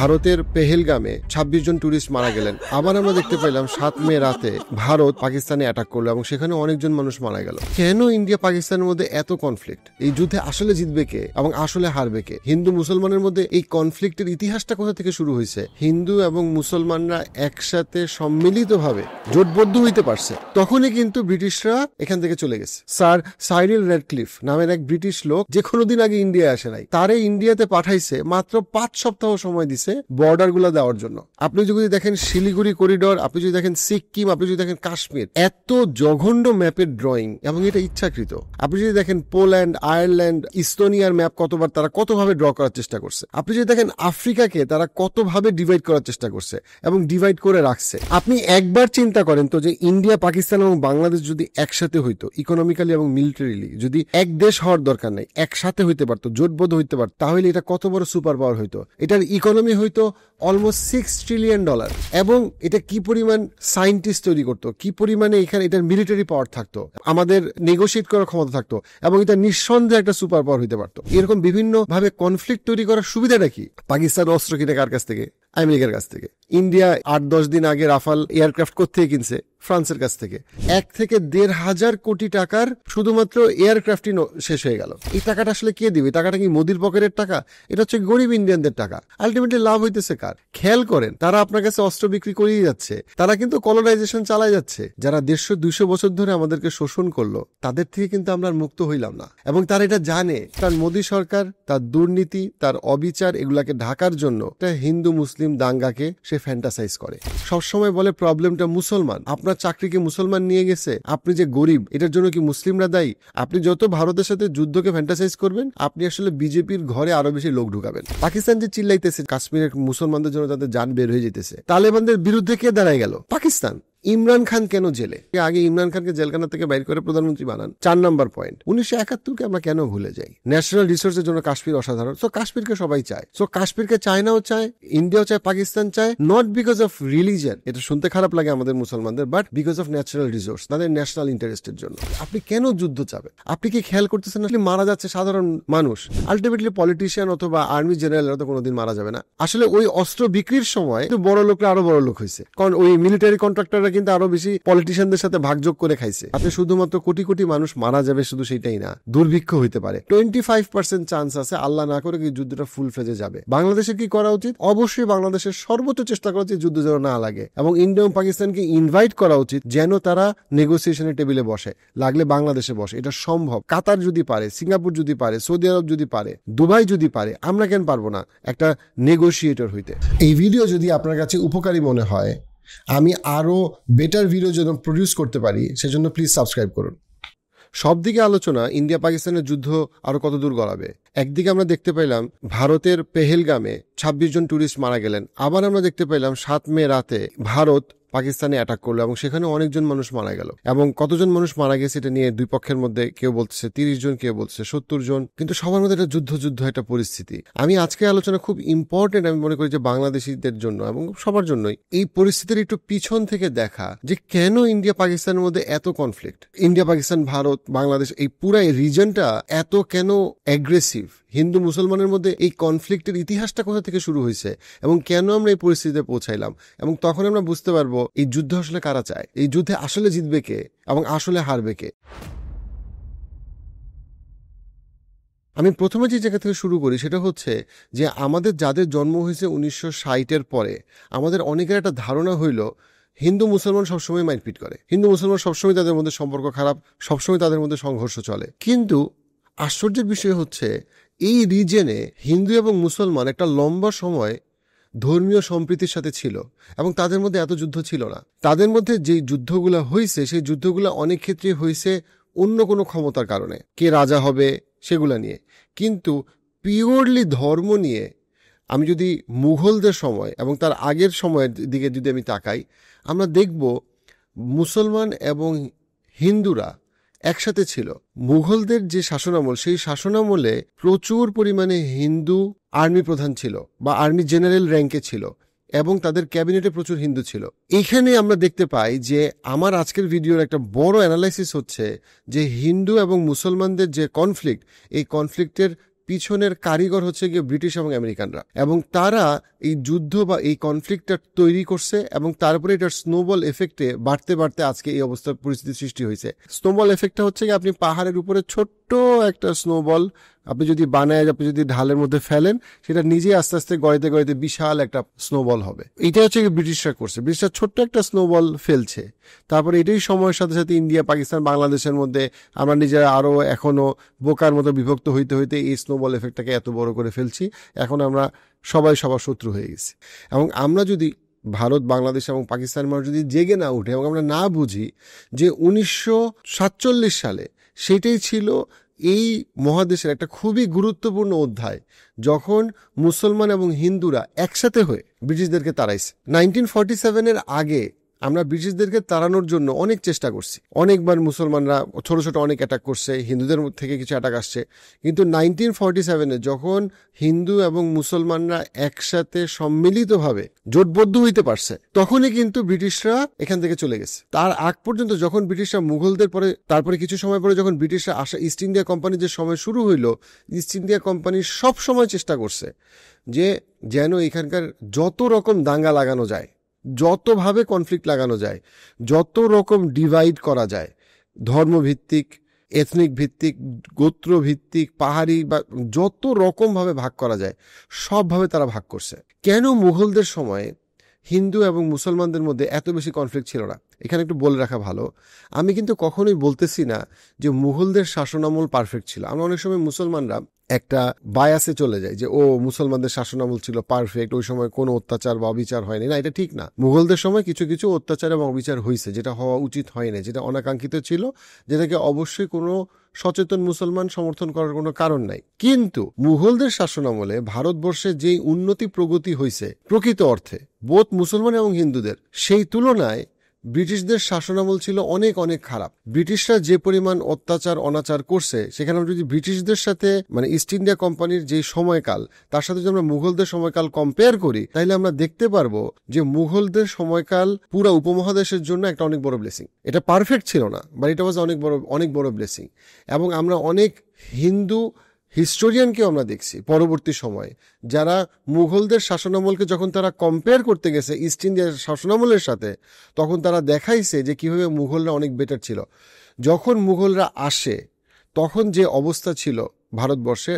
ভারতের পেহেলগামে ২৬ জন টুরিস্ট মারা গেলেন। আবার আমরা দেখতে পেলাম ৭ মে রাতে ভারত পাকিস্তানে অ্যাটাক করলো এবং সেখানে অনেকজন মানুষ মারা গেল। কেন ইন্ডিয়া পাকিস্তানের মধ্যে এত কনফ্লিক্ট? এই যুদ্ধে আসলে জিতবে কে এবং আসলে হারবে কে? হিন্দু মুসলমানের মধ্যে এই কনফ্লিক্টের ইতিহাসটা কোথা থেকে শুরু হয়েছে? হিন্দু এবং মুসলমানরা একসাথে সম্মিলিতভাবে জোটবদ্ধ হইতে পারছে, তখনই কিন্তু ব্রিটিশরা এখান থেকে চলে গেছে। স্যার সাইরিল রেডক্লিফ নামের এক ব্রিটিশ লোক, যে কোনোদিন আগে ইন্ডিয়া আসে নাই, তারে ইন্ডিয়াতে পাঠাইছে মাত্র ৫ সপ্তাহ সময় দিছে বর্ডার গুলা দেওয়ার জন্য। আপনি যদি দেখেন শিলিগুড়ি করিডোর, আপনি যদি দেখেন সিকিম, আপনি যদি দেখেন কাশ্মীর, এত জঘন্য ম্যাপের ড্রয়িং, এবং এটা ইচ্ছাকৃত। আপনি যদি দেখেন পোল্যান্ড, আয়ারল্যান্ড, ইস্তোনিয়ার ম্যাপ কতবার তারা কতভাবে ড্র করার চেষ্টা করছে। আপনি যদি দেখেন আফ্রিকাকে তারা কতভাবে ডিভাইড করার চেষ্টা করছে এবং ডিভাইড করে রাখছে। আপনি একবার চিন্তা করেন তো যে ইন্ডিয়া, পাকিস্তান এবং বাংলাদেশ যদি একসাথে হইতো, ইকোনমিক্যালি এবং মিলিটারিলি, যদি এক দেশ হওয়ার দরকার নাই, একসাথে হইতে পারতো, জোটবদ্ধ হইতে পারতো, তাহলে এটা কত বড় সুপার পাওয়ার হইতো। এটার ইকোনমি হইতো অলমোস্ট $6 ট্রিলিয়ন, এবং এটা কি পরিমাণ সায়েন্টিস্ট তৈরি করতো, কি পরিমাণে এখানে এটার মিলিটারি পাওয়ার থাকতো, আমাদের নেগোশিয়েট করার ক্ষমতা থাকতো, এবং এটা নিঃসন্দেহে একটা সুপার পাওয়ার হইতে পারতো। এরকম বিভিন্ন ভাবে কনফ্লিক্ট তৈরি করার সুবিধাটা কি? পাকিস্তান অস্ত্র কিনে কার কাছ থেকে? আমেরিকার কাছ থেকে। ইন্ডিয়া ৮-১০ দিন আগে রাফাল এয়ারক্রাফট কোত্থেকে কিনছে? ফ্রান্সের কাছ থেকে। ১ থেকে ১,৫০০ কোটি টাকার শুধুমাত্র এয়ারক্রাফটই শেষ হয়ে গেল। এই টাকাটা আসলে কে দিবে? টাকাটা কি মোদির পকেটের টাকা? এটা হচ্ছে গরিব ইন্ডিয়ানদের টাকা। আলটিমেটলি লাভ হইতেছে কার? খেয়াল করেন, তারা আপনার কাছে অস্ত্র বিক্রি করিয়ে যাচ্ছে, তারা কিন্তু কলোনাইজেশন চালায় যাচ্ছে। যারা ১৫০-২০০ বছর ধরে আমাদেরকে শোষণ করলো, তাদের থেকে কিন্তু আমরা মুক্ত হইলাম না, এবং তারা এটা জানে। কারণ মোদী সরকার তার দুর্নীতি, তার অবিচার, এগুলাকে ঢাকার জন্য হিন্দু মুসলিম দাঙ্গাকে সে ফ্যান্টাসাইজ করে। সবসময় বলে প্রবলেমটা মুসলমান, আপনার চাকরিকে মুসলমান নিয়ে গেছে, আপনি যে গরিব, এটার জন্য কি মুসলিমরা দায়ী? আপনি যত ভারতের সাথে যুদ্ধকে ফ্যান্টাসাইজ করবেন, আপনি আসলে বিজেপির ঘরে আরো বেশি লোক ঢুকাবেন। পাকিস্তান যে চিল্লাইতেছে কাশ্মীরের মুসলমানদের জন্য তাদের জান বের হয়ে যেতেছে, তালেবানদের বিরুদ্ধে কে দাঁড়ায় গেল? পাকিস্তান। ইমরান খান কেন জেলে? আগে ইমরান খানকে জেলখানা থেকে বাইর করে প্রধানমন্ত্রী বানান। ৪ নম্বর পয়েন্ট, ১৯৭১কে আমরা কেন ভুলে যাই? ন্যাশনাল রিসোর্সের জন্য কাশ্মীর অসাধারণ। সো কাশ্মীরকে সবাই চায়, সো কাশ্মীরকে চায়নাও চায়, ইন্ডিয়াও চায়, পাকিস্তান চায়, নট বিকজ অফ রিলিজন, এটা শুনতে খারাপ লাগে আমাদের মুসলমানদের, but because of natural resource, তাদের ন্যাশনাল ইন্টারেস্টের জন্য। আপনি কেন যুদ্ধ চাবেন? আপনি কি খেয়াল করতেছেন আসলে মারা যাচ্ছে সাধারণ মানুষ? আলটিমেটলি পলিটিশিয়ান অথবা আর্মি জেনারেলরা তো কোনোদিন মারা যাবে না। আসলে ওই অস্ত্র বিক্রির সময় বড় লোকরা আরো বড় লোক হয়েছে, কারণ ওই মিলিটারি কন্ট্রাক্টররা কিন্তু আরো বেশি পলিটিশিয়ানদের সাথে ভাগযোগ করে খাইছে। আপনি শুধুমাত্র কোটি কোটি মানুষ মারা যাবে শুধু সেটাই না, দুর্ভিক্ষ হইতে পারে। 25% চান্স আছে, আল্লাহ না করে, যুদ্ধটা ফুল ফেজে যাবে। বাংলাদেশের কি করা উচিত? অবশ্যই বাংলাদেশের সর্বোচ্চ চেষ্টা করা উচিত যুদ্ধ যেন না লাগে, এবং ইন্ডিয়া এবং পাকিস্তানকে ইনভাইট করা উচিত যেন তারা নেগোসিয়েশনের টেবিলে বসে, লাগলে বাংলাদেশে বসে। এটা সম্ভব। কাতার যদি পারে, সিঙ্গাপুর যদি পারে, সৌদি আরব যদি পারে, দুবাই যদি পারে, আমরা কেন পারবো না একটা নেগোসিয়েটর হইতে? এই ভিডিও যদি আপনার কাছে উপকারী মনে হয়, আমি আরো বেটার ভিডিও যেন প্রডিউস করতে পারি, সেজন্য প্লিজ সাবস্ক্রাইব করুন। সব দিকে আলোচনা ইন্ডিয়া পাকিস্তানের যুদ্ধ আরো কত দূর গড়াবে। একদিকে আমরা দেখতে পেলাম ভারতের পেহেলগামে ২৬ জন টুরিস্ট মারা গেলেন। আবার আমরা দেখতে পেলাম ৭ মে রাতে ভারত পাকিস্তানে অ্যাটাক করলো এবং সেখানে অনেকজন মানুষ মারা গেল। এবং কতজন মানুষ মারা গেছে এটা নিয়ে দুই পক্ষের মধ্যে কেউ বলতেছে ৩০ জন, কেউ বলতেছে ৭০ জন, কিন্তু সবার মধ্যে একটা যুদ্ধ একটা পরিস্থিতি। আমি আজকে আলোচনা খুব ইম্পর্টেন্ট, আমি মনে করি যে বাংলাদেশিদের জন্য এবং সবার জন্যই, এই পরিস্থিতির একটু পিছন থেকে দেখা যে কেন ইন্ডিয়া পাকিস্তানের মধ্যে এত কনফ্লিক্ট। ইন্ডিয়া, পাকিস্তান, ভারত, বাংলাদেশ, এই পুরো রিজনটা এত কেন অ্যাগ্রেসিভ? হিন্দু মুসলমানের মধ্যে এই কনফ্লিক্টের ইতিহাসটা কোথা থেকে শুরু হয়েছে এবং কেন আমরা এই পরিস্থিতিতে পৌঁছাইলাম, এবং তখন আমরা বুঝতে পারবো এই যুদ্ধ আসলে কারা চায়, এই যুদ্ধে আসলে জিতবে কে এবং আসলে হারবে কে। আমি প্রথমে যে জায়গা থেকে শুরু করি সেটা হচ্ছে যে আমাদের যাদের জন্ম হয়েছে ১৯৬০-এর পরে, আমাদের অনেকের একটা ধারণা হইল হিন্দু মুসলমান সবসময় মারপিট করে, হিন্দু মুসলমান সবসময় তাদের মধ্যে সম্পর্ক খারাপ, সবসময় তাদের মধ্যে সংঘর্ষ চলে। কিন্তু আশ্চর্যের বিষয় হচ্ছে এই রিজনে হিন্দু এবং মুসলমান একটা লম্বা সময় ধর্মীয় সম্প্রীতির সাথে ছিল এবং তাদের মধ্যে এত যুদ্ধ ছিল না। তাদের মধ্যে যে যুদ্ধগুলো হয়েছে সেই যুদ্ধগুলো অনেক ক্ষেত্রে হয়েছে অন্য কোনো ক্ষমতার কারণে, কে রাজা হবে সেগুলা নিয়ে। কিন্তু পিওরলি ধর্ম নিয়ে আমি যদি মুঘলদের সময় এবং তার আগের সময়ের দিকে যদি আমি তাকাই, আমরা দেখব মুসলমান এবং হিন্দুরা একসাথে ছিল। মুঘলদের যে শাসনামল, সেই শাসনামলে প্রচুর পরিমাণে হিন্দু আর্মি প্রধান ছিল বা আর্মি জেনারেল র্যাঙ্কে ছিল, এবং তাদের ক্যাবিনেটে প্রচুর হিন্দু ছিল। এখানে আমরা দেখতে পাই যে আমার আজকের ভিডিওর একটা বড় অ্যানালাইসিস হচ্ছে যে হিন্দু এবং মুসলমানদের যে কনফ্লিক্ট, এই কনফ্লিক্টের পিছনের কারিগর হচ্ছে গিয়ে ব্রিটিশ এবং আমেরিকানরা, এবং তারা এই যুদ্ধ বা এই কনফ্লিক্টটা তৈরি করছে এবং তারপরে এটার স্নোবল এফেক্টে বাড়তে বাড়তে আজকে এই অবস্থার পরিস্থিতি সৃষ্টি হয়েছে। স্নোবল এফেক্টটা হচ্ছে গিয়ে আপনি পাহাড়ের উপরে ছোট্ট একটা স্নোবল আপনি যদি বানায়, আপনি যদি ঢালের মধ্যে ফেলেন, সেটা নিজে আস্তে আস্তে গড়াইতে গড়াইতে বিশাল একটা স্নোবল হবে। এটা হচ্ছে ব্রিটিশরা করছে, ব্রিটিশরা ছোট্ট একটা স্নোবল ফেলছে। তারপরে এটাই সময়ের সাথে সাথে ইন্ডিয়া, পাকিস্তান, বাংলাদেশের মধ্যে আমরা নিজেরা আরো এখনো বোকার মতো বিভক্ত হইতে হইতে এই স্নোবল এফেক্টটাকে এত বড় করে ফেলছি। এখন আমরা সবাই সবার শত্রু হয়ে গেছি। এবং আমরা যদি ভারত, বাংলাদেশ এবং পাকিস্তানের মানুষ যদি জেগে না উঠে এবং আমরা না বুঝি যে 1947 সালে সেটাই ছিল এই মহাদেশের একটা খুবই গুরুত্বপূর্ণ অধ্যায়, যখন মুসলমান এবং হিন্দুরা একসাথে হয়ে ব্রিটিশদেরকে তাড়াইছে। 1947-এর আগে আমরা ব্রিটিশদেরকে তাড়ানোর জন্য অনেক চেষ্টা করছি, অনেকবার মুসলমানরা ছোট ছোট অনেক অ্যাটাক করছে, হিন্দুদের থেকে কিছু অ্যাটাক আসছে, কিন্তু 1947-এ যখন হিন্দু এবং মুসলমানরা একসাথে সম্মিলিতভাবে জোটবদ্ধ হইতে পারছে, তখনই কিন্তু ব্রিটিশরা এখান থেকে চলে গেছে। তার আগ পর্যন্ত যখন ব্রিটিশরা মুঘলদের পরে, তারপরে কিছু সময় পরে যখন ব্রিটিশরা আসা, ইস্ট ইন্ডিয়া কোম্পানির যে সময় শুরু হইল, ইস্ট ইন্ডিয়া কোম্পানি সব সময় চেষ্টা করছে যে যেন এখানকার যত রকম দাঙ্গা লাগানো যায়, যতভাবে কনফ্লিক্ট লাগানো যায়, যত রকম ডিভাইড করা যায়, ধর্মভিত্তিক, এথনিক ভিত্তিক, গোত্র ভিত্তিক, পাহাড়ি, বা যত রকমভাবে ভাগ করা যায় সবভাবে তারা ভাগ করছে। কেন মুঘলদের সময় হিন্দু এবং মুসলমানদের মধ্যে এত বেশি কনফ্লিক্ট ছিল না? এখানে একটু বলে রাখা ভালো, আমি কিন্তু কখনোই বলতেছি না যে মুঘলদের শাসনামল পারফেক্ট ছিল। আমরা অনেক সময় মুসলমানরা একটা বায়াসে চলে যায় যে ও মুসলমানদের শাসনামল ছিল পারফেক্ট, ওই সময় কোনো অত্যাচার বা অবিচার হয়নি। না, এটা ঠিক না। মুঘলদের সময় কিছু কিছু অত্যাচার এবং অবিচার হয়েছে, যেটা হওয়া উচিত হয়নি, যেটা অনাকাঙ্ক্ষিত ছিল, যেটাকে অবশ্যই কোনো সচেতন মুসলমান সমর্থন করার কোনো কারণ নাই। কিন্তু মুঘলদের শাসনামলে ভারতবর্ষে যেই উন্নতি প্রগতি হয়েছে প্রকৃত অর্থে বোধ মুসলমান এবং হিন্দুদের, সেই তুলনায় ব্রিটিশদের শাসনামল ছিল অনেক অনেক খারাপ। ব্রিটিশরা যে পরিমাণ অত্যাচার অনাচার করছে, সেখানে আমরা যদি ব্রিটিশদের সাথে, মানে ইস্ট ইন্ডিয়া কোম্পানির যে সময়কাল, তার সাথে যদি আমরা মুঘলদের সময়কাল কম্পেয়ার করি, তাহলে আমরা দেখতে পারবো যে মুঘলদের সময়কাল পুরো উপমহাদেশের জন্য একটা অনেক বড় ব্লেসিং। এটা পারফেক্ট ছিল না, বাট এটা ওয়াজ অনেক বড় ব্লেসিং। এবং আমরা অনেক হিন্দু হিস্টোরিয়ানকেও আমরা দেখছি পরবর্তী সময়ে, যারা মুঘলদের শাসনামলকে যখন তারা কম্পেয়ার করতে গেছে ইস্ট ইন্ডিয়ার শাসনামলের সাথে, তখন তারা দেখাইছে যে কিভাবে মুঘলরা অনেক বেটার ছিল। যখন মুঘলরা আসে তখন যে অবস্থা ছিল ভারতবর্ষে,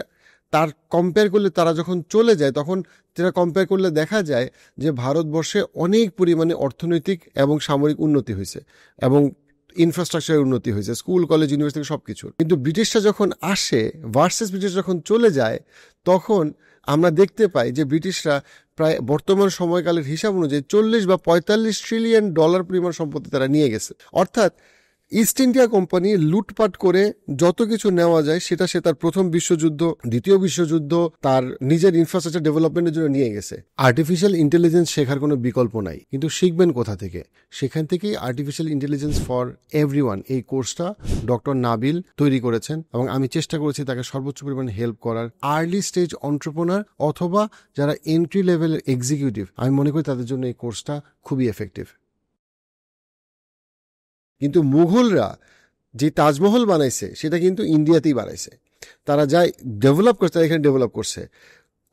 তার কম্পেয়ার করলে, তারা যখন চলে যায় তখন যেটা কম্পেয়ার করলে দেখা যায় যে ভারতবর্ষে অনেক পরিমাণে অর্থনৈতিক এবং সামরিক উন্নতি হয়েছে এবং ইনফ্রাস্ট্রাকচারের উন্নতি হয়েছে, স্কুল, কলেজ, ইউনিভার্সিটি সবকিছু। কিন্তু ব্রিটিশরা যখন আসে ভার্সেস ব্রিটিশ যখন চলে যায়, তখন আমরা দেখতে পাই যে ব্রিটিশরা প্রায় বর্তমান সময়কালের হিসাব অনুযায়ী 40 বা 45 ট্রিলিয়ন ডলার পরিমাণ সম্পত্তি তারা নিয়ে গেছে। অর্থাৎ ইস্ট ইন্ডিয়া কোম্পানি লুটপাট করে যত কিছু নেওয়া যায় সেটা সে তার প্রথম বিশ্বযুদ্ধ, দ্বিতীয় বিশ্বযুদ্ধ, তার নিজের ইনফ্রাস্ট্রাকচার ডেভেলপমেন্টের জন্য নিয়ে গেছে। আর্টিফিশিয়াল ইন্টেলিজেন্স শেখার কোনো বিকল্প নাই, কিন্তু শিখবেন কোথা থেকে? সেখান থেকেই আর্টিফিশিয়াল ইন্টেলিজেন্স ফর এভরিওয়ান এই কোর্সটা ডক্টর নাবিল তৈরি করেছেন, এবং আমি চেষ্টা করেছি তাকে সর্বোচ্চ পরিমাণে হেল্প করার। আর্লি স্টেজ এন্টারপ্রেনার অথবা যারা এন্ট্রি লেভেলের এক্সিকিউটিভ, আমি মনে করি তাদের জন্য এই কোর্সটা খুবই এফেক্টিভ। কিন্তু মুঘলরা যে তাজমহল বানাইছে সেটা কিন্তু ইন্ডিয়াতেই বানাইছে। তারা যা ডেভেলপ করছে তারা এখানে ডেভেলপ করছে।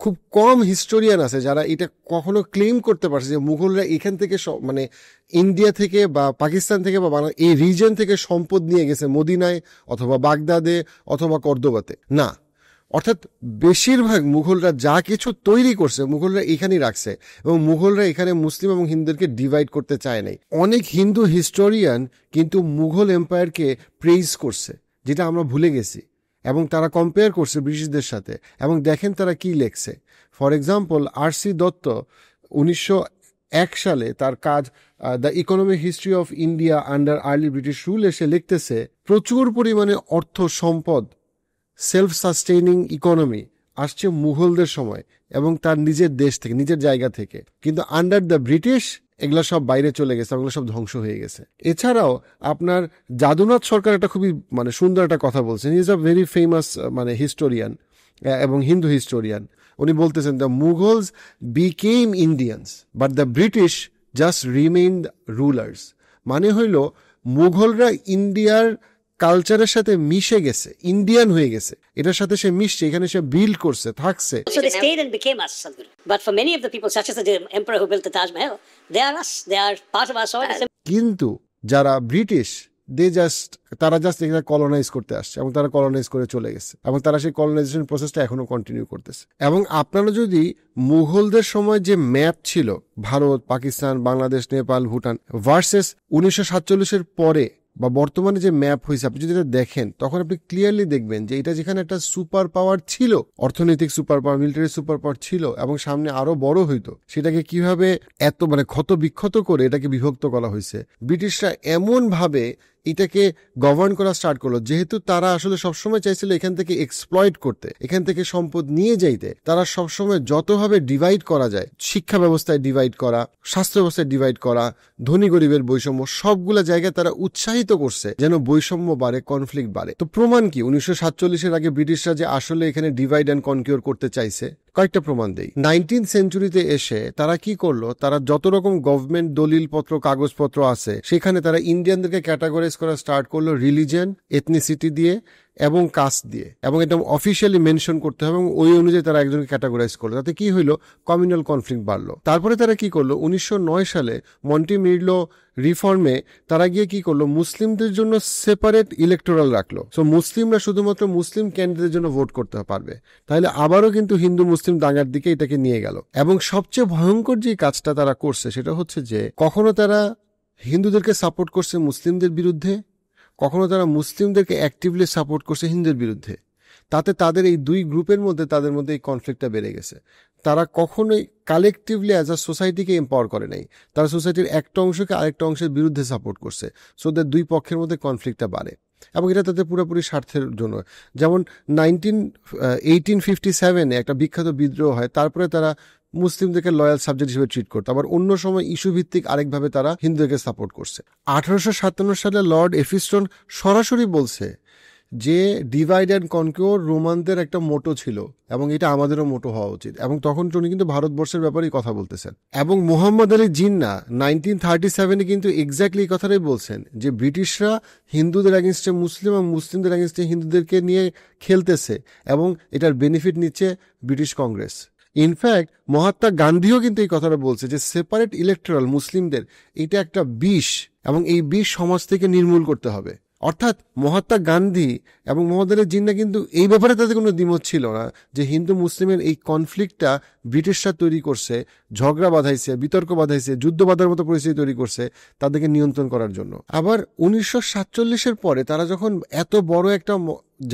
খুব কম হিস্টোরিয়ান আছে যারা এটা কখনো ক্লেম করতে পারছে যে মুঘলরা এখান থেকে, মানে ইন্ডিয়া থেকে বা পাকিস্তান থেকে বা এই রিজন থেকে সম্পদ নিয়ে গেছে মদিনায় অথবা বাগদাদে অথবা কর্দোবাতে। না, অর্থাৎ বেশিরভাগ মুঘলরা যা কিছু তৈরি করছে মুঘলরা এখানেই রাখছে, এবং মুঘলরা এখানে মুসলিম এবং হিন্দুদেরকে ডিভাইড করতে চায় নাই। অনেক হিন্দু হিস্টোরিয়ান কিন্তু মুঘল এম্পায়ারকে প্রেইজ করছে, যেটা আমরা ভুলে গেছি, এবং তারা কম্পেয়ার করছে ব্রিটিশদের সাথে। এবং দেখেন তারা কি লেখছে। For example, R C. দত্ত 1901 সালে তার কাজ the economic history of India under early British rule এসে লিখতেছে, প্রচুর পরিমাণে অর্থ সম্পদ, সেলফ সাস্টেইনিং ইকোনমি আসছে মুঘলদের সময় এবং তার নিজের দেশ থেকে, নিজের জায়গা থেকে। কিন্তু আন্ডার দ্য ব্রিটিশ এগুলো সব বাইরে চলে গেছে, এগুলো সব ধ্বংস হয়ে গেছে। এছাড়াও আপনার যাদুনাথ সরকার একটা খুবই সুন্দর একটা কথা বলছেন। He is a very famous historian এবং হিন্দু হিস্টোরিয়ান। উনি বলতেছেন, the Mughals became Indians but the British just remained rulers. মানে হইল মুঘলরা ইন্ডিয়ার কালচারের সাথে মিশে গেছে, ইন্ডিয়ান হয়ে গেছে, এটার সাথে সে মিশছে, এখানে সে বিল্ড করছে, থাকছে। So they stayed and became us, Sadhguru. But for many of the people, such as the emperor who built the Taj Mahal, they are us. They are part of our soil. কিন্তু যারা British, তারা just এখানে colonise করতে আসছে এবং তারা colonise করে চলে গেছে এবং তারা সেই কলোনাইজেশন প্রসেসটা এখনো কন্টিনিউ করতেছে। এবং আপনারা যদি মুঘলদের সময় যে ম্যাপ ছিল ভারত, পাকিস্তান, বাংলাদেশ, নেপাল, ভুটান ভার্সেস 1947 পরে বা বর্তমানে যে ম্যাপ হয়েছে, আপনি যদি এটা দেখেন তখন আপনি ক্লিয়ারলি দেখবেন যে এটা যেখানে একটা সুপার পাওয়ার ছিল, অর্থনৈতিক super power, military super power ছিল এবং সামনে আরো বড় হইতো, সেটাকে কিভাবে এত ক্ষত বিক্ষত করে এটাকে বিভক্ত করা হয়েছে। ব্রিটিশরা এমন ভাবে এটাকে গভর্ন করা স্টার্ট করলো, যেহেতু তারা আসলে সবসময় চাইছিল এখান থেকে এক্সপ্লয়েট করতে, এখান থেকে সম্পদ নিয়ে যাইতে, তারা সবসময় যতভাবে ডিভাইড করা যায়, শিক্ষা ব্যবস্থায় ডিভাইড করা, স্বাস্থ্য ব্যবস্থায় ডিভাইড করা, ধনী গরিবের বৈষম্য, সবগুলা জায়গায় তারা উৎসাহিত করছে যেন বৈষম্য বাড়ে, কনফ্লিক্ট বাড়ে। তো প্রমাণ কি 1947 আগে ব্রিটিশরা যে আসলে এখানে ডিভাইড অ্যান্ড কনকিউর করতে চাইছে, কয়েকটা প্রমাণ দেই। 19th সেঞ্চুরিতে এসে তারা কি করলো, তারা যত রকম গভর্নমেন্ট দলিলপত্র, কাগজপত্র আছে সেখানে তারা ইন্ডিয়ানদেরকে ক্যাটাগরাইজ করা স্টার্ট করলো রিলিজিয়ন, এথনিসিটি দিয়ে এবং কাস্ট দিয়ে, এবং এটা অফিসিয়ালি মেনশন করতে হবে এবং ওই অনুযায়ী তারা একজনকে ক্যাটাগরাইজ করলো। তাতে কি হইলো, কমিউনাল কনফ্লিক্ট বাড়লো। তারপরে তারা কি করলো, 1909 সালে মন্টিমিরলো রিফর্মে তারা গিয়ে কি করলো, মুসলিমদের জন্য সেপারেট ইলেকটোরাল রাখলো। সো মুসলিমরা শুধুমাত্র মুসলিম ক্যান্ডিডেটের জন্য ভোট করতে পারবে। তাহলে আবারও কিন্তু হিন্দু মুসলিম দাঙ্গার দিকে এটাকে নিয়ে গেল। এবং সবচেয়ে ভয়ঙ্কর যে কাজটা তারা করছে সেটা হচ্ছে যে কখনো তারা হিন্দুদেরকে সাপোর্ট করছে মুসলিমদের বিরুদ্ধে, কখনো তারা মুসলিমদেরকে অ্যাক্টিভলি সাপোর্ট করছে হিন্দুদের বিরুদ্ধে। তাতে তাদের এই দুই গ্রুপের মধ্যে তাদের মধ্যে এই কনফ্লিক্টটা বেড়ে গেছে। তারা কখনোই কালেকটিভলি অ্যাজ আ সোসাইটিকে এম্পাওয়ার করে নাই, তারা সোসাইটির একটা অংশকে আরেকটা অংশের বিরুদ্ধে সাপোর্ট করছে। সো দ্যাট দুই পক্ষের মধ্যে কনফ্লিক্টটা বাড়ে এবং এটা তাদের পুরোপুরি স্বার্থের জন্য। যেমন 1857 একটা বিখ্যাত বিদ্রোহ হয়, তারপরে তারা মুসলিমদেরকে লয়াল সাবজেক্ট হিসেবে ট্রিট করতো, আবার অন্য সময় ইস্যু ভিত্তিক আরেকভাবে তারা হিন্দুদেরকে সাপোর্ট করছে। 1857 সালে লর্ড এফিস্টন সরাসরি বলছে যে ডিভাইড অ্যান্ড কনকিউর রোমানদের একটা মোটো ছিল এবং এটা আমাদেরও মোটো হওয়া উচিত, এবং তখন উনি কিন্তু ভারতবর্ষের ব্যাপারেই কথা বলতেছেন। এবং মোহাম্মদ আলী জিন্নাহ 1937 কিন্তু এক্স্যাক্টলি এই কথাটাই বলছেন যে ব্রিটিশরা হিন্দুদের অ্যাগেনস্টে মুসলিম এবং মুসলিমদের অ্যাগেনস্টে হিন্দুদেরকে নিয়ে খেলতেছে এবং এটার বেনিফিট নিচ্ছে ব্রিটিশ কংগ্রেস। ইনফ্যাক্ট মহাত্মা গান্ধীও কিন্তু এই কথাটা বলছে যে সেপারেট ইলেকটোরাল মুসলিমদের এটা একটা বিষ এবং এই বিষ সমাজ থেকে নির্মূল করতে হবে। অর্থাৎ মহাত্মা গান্ধী এবং মোহাম্মদ আলী জিন্নাহ কিন্তু এই ব্যাপারে তাদের কোনো দ্বিমত ছিল না যে হিন্দু মুসলিমের এই কনফ্লিক্টটা ব্রিটিশরা তৈরি করছে, ঝগড়া বাঁধাইছে, বিতর্ক বাঁধাইছে, যুদ্ধ বাঁধার মতো পরিস্থিতি তৈরি করছে তাদেরকে নিয়ন্ত্রণ করার জন্য। আবার 1947 পরে তারা যখন এত বড় একটা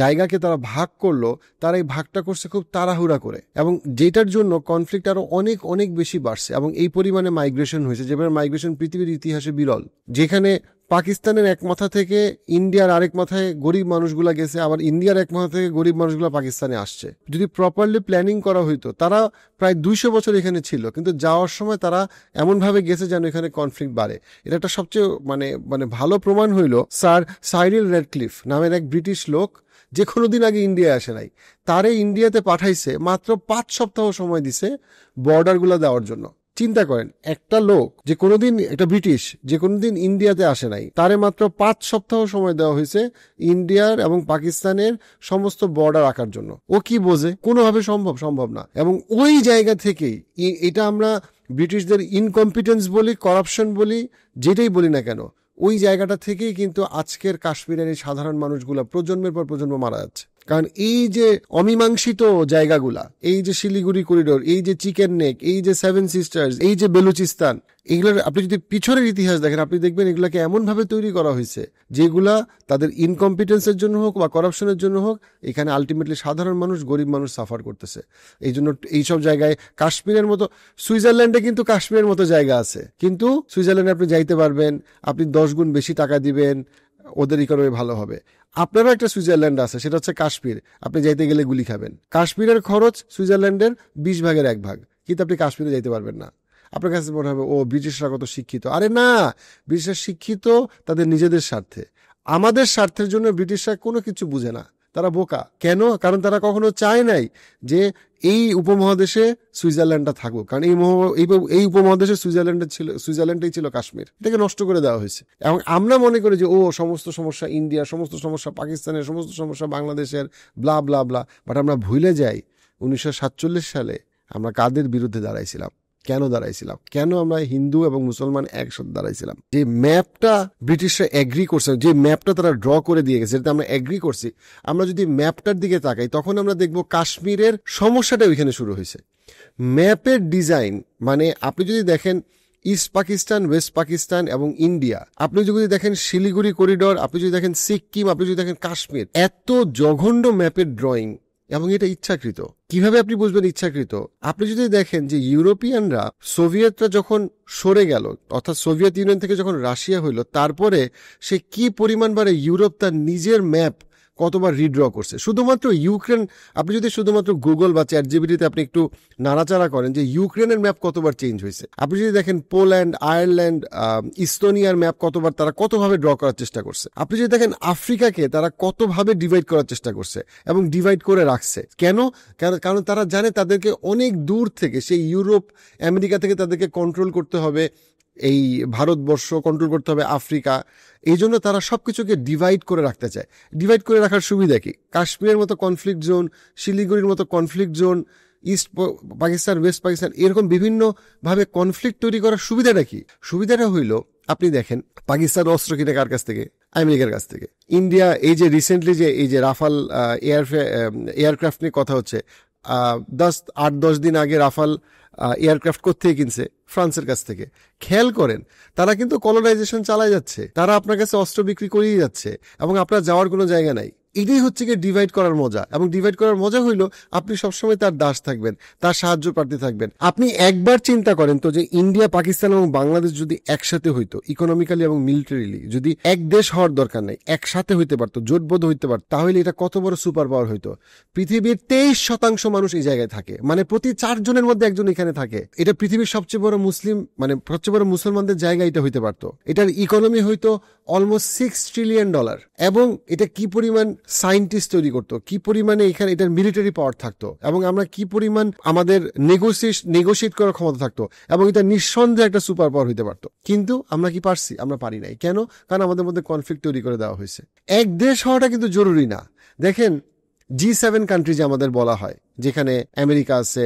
জায়গাকে তারা ভাগ করলো, তারা এই ভাগটা করছে খুব তাড়াহুড়া করে এবং যেটার জন্য কনফ্লিক্ট আরো অনেক অনেক বেশি বাড়ছে এবং এই পরিমাণে মাইগ্রেশন হয়েছে, যেভাবে মাইগ্রেশন পৃথিবীর ইতিহাসে বিরল, যেখানে পাকিস্তানের এক মাথা থেকে ইন্ডিয়ার আরেক মাথায় গরিব মানুষগুলা গেছে, আবার ইন্ডিয়ার এক মাথা থেকে গরিব মানুষগুলা পাকিস্তানে আসছে। যদি প্রপারলি প্ল্যানিং করা হইতো, তারা প্রায় 200 বছর এখানে ছিল, কিন্তু যাওয়ার সময় তারা এমনভাবে গেছে যেন এখানে কনফ্লিক্ট বাড়ে। এটা একটা সবচেয়ে মানে ভালো প্রমাণ হইল স্যার সাইরিল রেডক্লিফ নামের এক ব্রিটিশ লোক, যে কোনোদিন আগে ইন্ডিয়া আসে নাই, তারে ইন্ডিয়াতে পাঠাইছে, মাত্র 5 সপ্তাহ সময় দিছে বর্ডারগুলো দেওয়ার জন্য। চিন্তা করেন, একটা লোক যে কোনোদিন, একটা ব্রিটিশ যে কোনোদিন ইন্ডিয়াতে আসে নাই, তারে মাত্র 5 সপ্তাহ সময় দেওয়া হয়েছে ইন্ডিয়ার এবং পাকিস্তানের সমস্ত বর্ডার রাখার জন্য। ও কি বোঝে? কোনোভাবে সম্ভব না। এবং ওই জায়গা থেকেই, এটা আমরা ব্রিটিশদের ইনকম্পিটেন্স বলি, করাপশন বলি, যেটাই বলি না কেন, ওই জায়গাটা থেকেই কিন্তু আজকের কাশ্মীরের এই সাধারণ মানুষগুলা প্রজন্মের পর প্রজন্ম মারা যাচ্ছে। কারণ এই যে অমীমাংসিত জায়গাগুলা, এই যে শিলিগুড়ি করিডোর, এই যে চিকেন নেক, এই যে 7 সিস্টার্স, এই যে বেলুচিস্তান, এগুলোর আপনি যদি পিছনের ইতিহাস দেখেন, আপনি দেখবেন এগুলাকে এমন ভাবে তৈরি করা হয়েছে যেগুলা তাদের ইনকম্পিটেন্সের জন্য হোক বা করাপশনের জন্য হোক, এখানে আলটিমেটলি সাধারণ মানুষ, গরিব মানুষ সাফার করতেছে। এই জন্য এইসব জায়গায় কাশ্মীরের মতো, সুইজারল্যান্ডে কিন্তু কাশ্মীরের মতো জায়গা আছে, কিন্তু সুইজারল্যান্ডে আপনি যাইতে পারবেন, আপনি 10 গুণ বেশি টাকা দিবেন, ওদের ইকোনমি ভালো হবে। আপনারও একটা সুইজারল্যান্ড আছে, সেটা হচ্ছে কাশ্মীর, আপনি যাইতে গেলে গুলি খাবেন। কাশ্মীরের খরচ সুইজারল্যান্ডের 20 ভাগের 1 ভাগ, কিন্তু আপনি কাশ্মীরে যাইতে পারবেন না। আপনার কাছে মনে হবে ও ব্রিটিশরা কত শিক্ষিত। আরে না, ব্রিটিশরা শিক্ষিত তাদের নিজেদের স্বার্থে, আমাদের স্বার্থের জন্য ব্রিটিশরা কোনো কিছু বুঝে না। তারা বোকা। কেন? কারণ তারা কখনো চায় নাই যে এই উপমহাদেশে সুইজারল্যান্ডটা থাকুক, কারণ এই উপমহাদেশে সুইজারল্যান্ডটাই ছিল কাশ্মীর, এটাকে নষ্ট করে দেওয়া হয়েছে। এবং আমরা মনে করি যে সমস্ত সমস্যা ইন্ডিয়ার, সমস্ত সমস্যা পাকিস্তানের, সমস্ত সমস্যা বাংলাদেশের, ব্লা ব্লা ব্লা। বাট আমরা ভুলে যাই 1947 সালে আমরা কাদের বিরুদ্ধে দাঁড়াইছিলাম, কেন দাঁড়াইছিলাম, কেন আমরা হিন্দু এবং মুসলমান একসাথে দাঁড়াইছিলাম। যে ম্যাপটা ব্রিটিশরা এগ্রি করছে, যে ম্যাপটা তারা ড্র করে দিয়ে গেছে, যেটা আমরা এগ্রি করছি, আমরা যদি ম্যাপটার দিকে তাকাই তখন আমরা দেখব কাশ্মীরের সমস্যাটা ওইখানে শুরু হয়েছে। ম্যাপের ডিজাইন মানে আপনি যদি দেখেন ইস্ট পাকিস্তান, ওয়েস্ট পাকিস্তান এবং ইন্ডিয়া, আপনি যদি দেখেন শিলিগুড়ি করিডোর, আপনি যদি দেখেন সিকিম, আপনি যদি দেখেন কাশ্মীর, এত জঘন্য ম্যাপের ড্রয়িং, এবং এটা ইচ্ছাকৃত। কিভাবে আপনি বুঝবেন ইচ্ছাকৃত? আপনি যদি দেখেন যে ইউরোপিয়ানরা, সোভিয়েতরা যখন সরে গেল, অর্থাৎ সোভিয়েত ইউনিয়ন থেকে যখন রাশিয়া হইল, তারপরে সে কি পরিমাণ বারে ইউরোপ তার নিজের ম্যাপ কতবার রিড্র করছে। শুধুমাত্র ইউক্রেন, আপনি যদি শুধুমাত্র গুগল বা চ্যাটজিপিটিতে আপনি একটু নাড়াচাড়া করেন যে ইউক্রেনের ম্যাপ কতবার চেঞ্জ হয়েছে, আপনি যদি দেখেন পোল্যান্ড, আয়ারল্যান্ড, ইস্তোনিয়ার ম্যাপ কতভাবে ড্র করার চেষ্টা করছে, আপনি যদি দেখেন আফ্রিকাকে তারা কতভাবে ডিভাইড করার চেষ্টা করছে এবং ডিভাইড করে রাখছে। কেন? কারণ তারা জানে তাদেরকে অনেক দূর থেকে, সেই ইউরোপ আমেরিকা থেকে তাদেরকে কন্ট্রোল করতে হবে, এই ভারতবর্ষ কন্ট্রোল করতে হবে, আফ্রিকা। এই জন্য তারা সবকিছুকে ডিভাইড করে রাখতে চায়। ডিভাইড করে রাখার সুবিধা কি? কাশ্মীরের মতো কনফ্লিক্ট জোন, শিলিগুড়ির মতো conflict zone, east Pakistan, West Pakistan, এরকম বিভিন্ন ভাবে কনফ্লিক্ট তৈরি করার সুবিধাটা কি? সুবিধাটা হইল, আপনি দেখেন পাকিস্তান অস্ত্র কিনে কার কাছ থেকে? আমেরিকার কাছ থেকে। ইন্ডিয়া এই যে রিসেন্টলি যে এই যে রাফাল এয়ারক্রাফট নিয়ে কথা হচ্ছে, 8-10 দিন আগে রাফাল এয়ারক্রাফট কোত্থেকে কিনছে? ফ্রান্সের কাছ থেকে। খেয়াল করেন, তারা কিন্তু কলোনাইজেশন চালায় যাচ্ছে, তারা আপনার কাছে অস্ত্র বিক্রি করেই যাচ্ছে এবং আপনার যাওয়ার কোনো জায়গা নাই। এটাই হচ্ছে কি ডিভাইড করার মজা। এবং ডিভাইড করার মজা হইল আপনি সবসময় তার দাস থাকবেন, তার সাহায্য প্রার্থী থাকবেন। আপনি একবার চিন্তা করেন তো যে ইন্ডিয়া, পাকিস্তান এবং বাংলাদেশ যদি একসাথে হইতো, ইকোনমিক্যালি এবং মিলিটারিলি, যদি এক দেশ হওয়ার দরকার নেই, একসাথে হইতে পারতো, জোটবদ্ধ হইতে পারতো, তাহলে এটা কত বড় সুপার পাওয়ার হইতো। পৃথিবীর 23% মানুষ এই জায়গায় থাকে, মানে প্রতি 4 জনের মধ্যে একজন এখানে থাকে। এটা পৃথিবীর সবচেয়ে বড় মুসলিম, মানে সবচেয়ে বড় মুসলমানদের জায়গা এটা হইতে পারতো। এটার ইকোনমি হইতো অলমোস্ট $6 ট্রিলিয়ন। এবং এটা কি পরিমাণ সায়েন্টিস্ট তৈরি করতো, কি পরিমাণে এখানে এটার মিলিটারি পাওয়ার থাকতো, এবং আমরা কি পরিমাণ আমাদের নেগোসিয়েট করার ক্ষমতা থাকতো, এবং এটা নিঃসন্দেহে একটা সুপার পাওয়ার হইতে পারতো। কিন্তু আমরা কি পারছি? আমরা পারি নাই। কেন? কারণ আমাদের মধ্যে কনফ্লিক্ট তৈরি করে দেওয়া হয়েছে। এক দেশ হওয়াটা কিন্তু জরুরি না। দেখেন G7 কান্ট্রি যে আমাদের বলা হয়, যেখানে আমেরিকা আছে,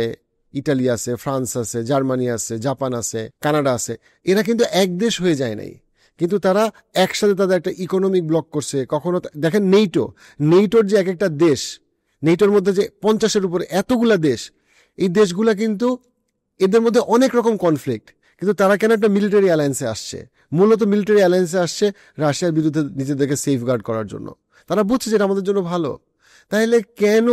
ইটালি আছে, ফ্রান্স আছে, জার্মানি আছে, জাপান আছে, কানাডা আছে, এরা কিন্তু এক দেশ হয়ে যায় নাই, কিন্তু তারা একসাথে তাদের একটা ইকোনমিক ব্লক করছে। কখনো দেখেন নেইটোর যে এক একটা দেশ, নেইটোর মধ্যে যে 50-এর উপরে এতগুলা দেশ, এই দেশগুলা কিন্তু এদের মধ্যে অনেক রকম কনফ্লিক্ট, কিন্তু তারা কেন একটা মিলিটারি অ্যালায়েন্সে আসছে? মূলত মিলিটারি অ্যালায়েন্সে আসছে রাশিয়ার বিরুদ্ধে নিজেদেরকে সেফগার্ড করার জন্য। তারা বুঝছে যে এটা আমাদের জন্য ভালো। তাহলে কেন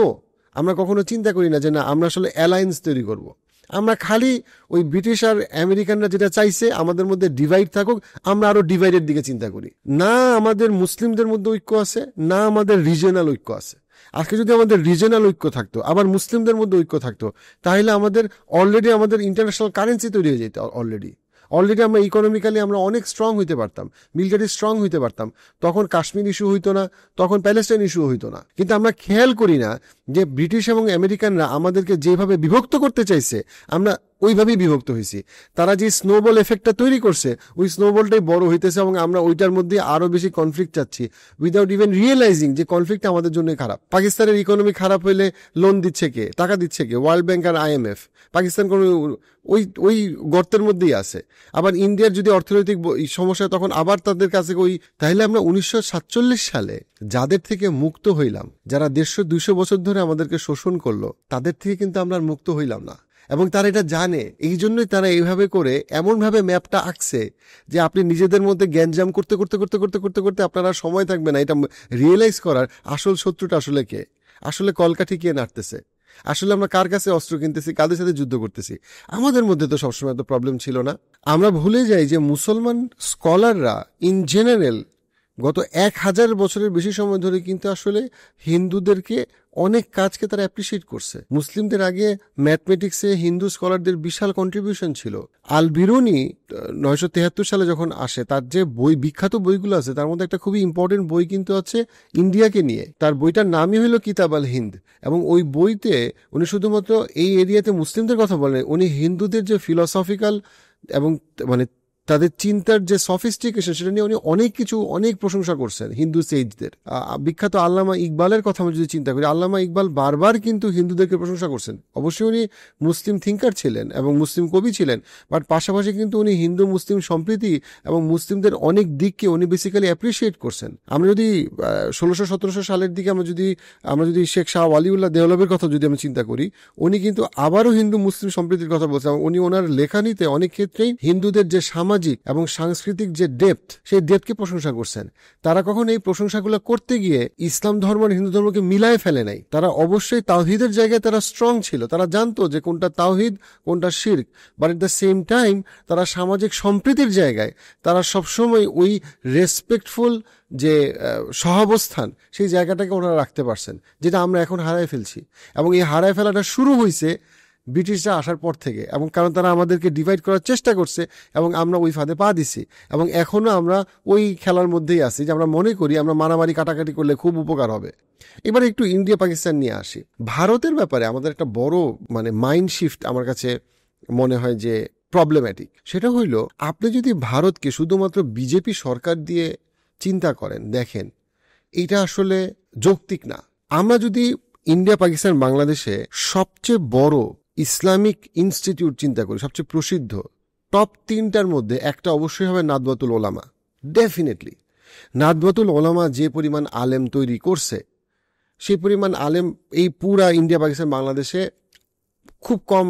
আমরা কখনো চিন্তা করি না যে না, আমরা আসলে অ্যালায়েন্স তৈরি করব? আমরা খালি ওই ব্রিটিশ আর আমেরিকানরা যেটা চাইছে আমাদের মধ্যে ডিভাইড থাকুক, আমরা আরো ডিভাইডের দিকে চিন্তা করি। না আমাদের মুসলিমদের মধ্যে ঐক্য আছে, না আমাদের রিজিয়নাল ঐক্য আছে। আজকে যদি আমাদের রিজিয়নাল ঐক্য থাকতো, আবার মুসলিমদের মধ্যে ঐক্য থাকতো, তাহলে আমাদের অলরেডি ইন্টারন্যাশনাল কারেন্সি তৈরি হয়ে যেত। অলরেডি আমরা ইকোনমিক্যালি আমরা অনেক স্ট্রং হইতে পারতাম, মিলিটারি স্ট্রং হইতে পারতাম। তখন কাশ্মীর ইস্যু হইতো না, তখন প্যালেস্টাইন ইস্যু হইতো না। কিন্তু আমরা খেয়াল করি না যে ব্রিটিশ এবং আমেরিকানরা আমাদেরকে যেভাবে বিভক্ত করতে চাইছে, আমরা ওইভাবেই বিভক্ত হয়েছি। তারা যে স্নোবল এফেক্টটা তৈরি করছে, ওই স্নোবলটাই বড় হইতেছে এবং আমরা ওইটার মধ্যে আরো বেশি কনফ্লিক্ট চাচ্ছি, উইদাউট ইভেন রিয়েলাইজিং যে কনফ্লিক্ট আমাদের জন্য খারাপ। পাকিস্তানের ইকোনমি খারাপ হইলে লোন দিচ্ছে কে, টাকা দিচ্ছে কে? ওয়ার্ল্ড ব্যাংক আর IMF। পাকিস্তান কোনো ওই গর্তের মধ্যেই আছে। আবার ইন্ডিয়ার যদি অর্থনৈতিক সমস্যা, তখন আবার তাদের কাছে তাহলে আমরা 1947 সালে যাদের থেকে মুক্ত হইলাম, যারা 150-200 বছর ধরে আমাদেরকে শোষণ করলো, তাদের থেকে কিন্তু আমরা মুক্ত হইলাম না। এবং তারা এটা জানে, এই জন্যই তারা এইভাবে করে এমনভাবে ম্যাপটা আঁকছে যে আপনি নিজেদের মধ্যে গ্যাঞ্জাম করতে করতে করতে করতে করতে করতে আপনার সময় থাকবে না এটা রিয়েলাইজ করার আসল শত্রুটা আসলে কে, আসলে কলকাঠি কে নাড়তেছে, আসলে আমরা কার কাছে অস্ত্র কিনতেছি, কাদের সাথে যুদ্ধ করতেছি। আমাদের মধ্যে তো সবসময় তো প্রবলেম ছিল না। আমরা ভুলে যাই যে মুসলমান স্কলাররা ইন জেনারেল গত 1000 বছরের বেশি সময় ধরে কিন্তু আসলে হিন্দুদেরকে অনেক কাজকে তারা অ্যাপ্রিসিয়েট করছে। মুসলিমদের আগে ম্যাথমেটিক্সে হিন্দু স্কলারদের বিশাল কন্ট্রিবিউশন ছিল। আল বিরুনি 973 সালে যখন আসে, তার যে বিখ্যাত বইগুলো আছে তার মধ্যে একটা খুবই ইম্পর্টেন্ট বই কিন্তু আছে ইন্ডিয়াকে নিয়ে। তার বইটার নামই হলো কিতাব আল হিন্দ, এবং ওই বইতে উনি শুধুমাত্র এই এরিয়াতে মুসলিমদের কথা বলেন, উনি হিন্দুদের যে ফিলসফিক্যাল এবং মানে তাদের চিন্তার যে সফিস্টিকেশন সেটা নিয়ে উনি অনেক প্রশংসা করছেন হিন্দু সেইজদের। বিখ্যাত আল্লামা ইকবালের কথা আমি যদি চিন্তা করি, আল্লামা ইকবাল বারবার কিন্তু হিন্দুদেরকে প্রশংসা করছেন। অবশ্যই উনি মুসলিম থিঙ্কার ছিলেন এবং মুসলিম কবি ছিলেন, বাট পাশাপাশি কিন্তু উনি হিন্দু মুসলিম সম্প্রীতি এবং মুসলিমদের অনেক দিককে উনি বেসিক্যালি অ্যাপ্রিসিয়েট করছেন। আমরা যদি 1600-1700 সালের দিকে আমরা যদি শেখ শাহ ওয়ালিউল্লাহ দেওলভের কথা যদি আমরা চিন্তা করি, উনি কিন্তু আবারও হিন্দু মুসলিম সম্প্রীতির কথা বলছেন। উনি ওনার লেখানিতে অনেক ক্ষেত্রেই হিন্দুদের যে সামাজিক এবং সাংস্কৃতিক যে ডেপথ, সেই ডেপথকে প্রশংসা করছেন। তারা কখন এই প্রশংসাগুলো করতে গিয়ে ইসলাম ধর্ম আর হিন্দু ধর্মকে মিলায় ফেলে নাই। তারা অবশ্যই তাওহীদের জায়গায় তারা স্ট্রং ছিল, তারা জানতো যে কোনটা তাওহীদ কোনটা শিরক, but at the same time তারা সামাজিক সম্প্রীতির জায়গায় তারা সবসময় ওই রেসপেক্টফুল যে সহাবস্থান, সেই জায়গাটাকে ওনারা রাখতে পারছেন, যেটা আমরা এখন হারায় ফেলছি। এবং এই হারায় ফেলাটা শুরু হয়েছে ব্রিটিশরা আসার পর থেকে, এবং কারণ তারা আমাদেরকে ডিভাইড করার চেষ্টা করছে এবং আমরা ওই ফাঁদে পা দিছি, এবং এখনো আমরা ওই খেলার মধ্যেই আছি যে আমরা মনে করি আমরা মারামারি কাটাকাটি করলে খুব উপকার হবে। এবার একটু ইন্ডিয়া পাকিস্তান নিয়ে আসি। ভারতের ব্যাপারে আমাদের একটা বড় মাইন্ড শিফট আমার কাছে মনে হয় যে প্রবলেম্যাটিক। সেটা হইল, আপনি যদি ভারতকে শুধুমাত্র বিজেপি সরকার দিয়ে চিন্তা করেন, দেখেন এটা আসলে যৌক্তিক না। আমরা যদি ইন্ডিয়া পাকিস্তান বাংলাদেশে সবচেয়ে বড় ইসলামিক ইনস্টিটিউট চিন্তা করি, সবচেয়ে প্রসিদ্ধ টপ 3টার মধ্যে একটা অবশ্যই হবে নাদওয়াতুল ওলামা। ডেফিনেটলি নাদওয়াতুল ওলামা যে পরিমাণ আলেম তৈরি করছে, সেই পরিমাণ আলেম এই পুরা ইন্ডিয়া পাকিস্তান বাংলাদেশে খুব কম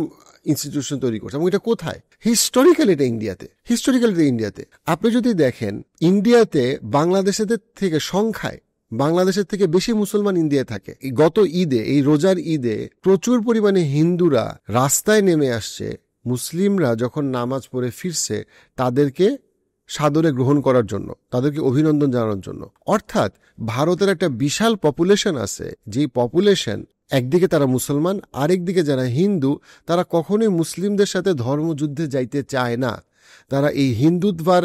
ইনস্টিটিউশন তৈরি করছে। এবং এটা কোথায়? হিস্টোরিক্যাল এটা ইন্ডিয়াতে। আপনি যদি দেখেন, ইন্ডিয়াতে বাংলাদেশের থেকে সংখ্যায় বাংলাদেশের থেকে বেশি মুসলমান ইন্ডিয়ায় থাকে। গত ঈদে, এই রোজার ঈদে প্রচুর পরিমাণে হিন্দুরা রাস্তায় নেমে আসছে। মুসলিমরা যখন নামাজ পড়ে ফিরছে তাদেরকে সাদরে গ্রহণ করার জন্য, তাদেরকে অভিনন্দন জানানোর জন্য। অর্থাৎ ভারতের একটা বিশাল পপুলেশন আছে, যেই পপুলেশন একদিকে তারা মুসলমান, আরেকদিকে যারা হিন্দু, তারা কখনোই মুসলিমদের সাথে ধর্মযুদ্ধে যাইতে চায় না। তারা এই হিন্দুত্বার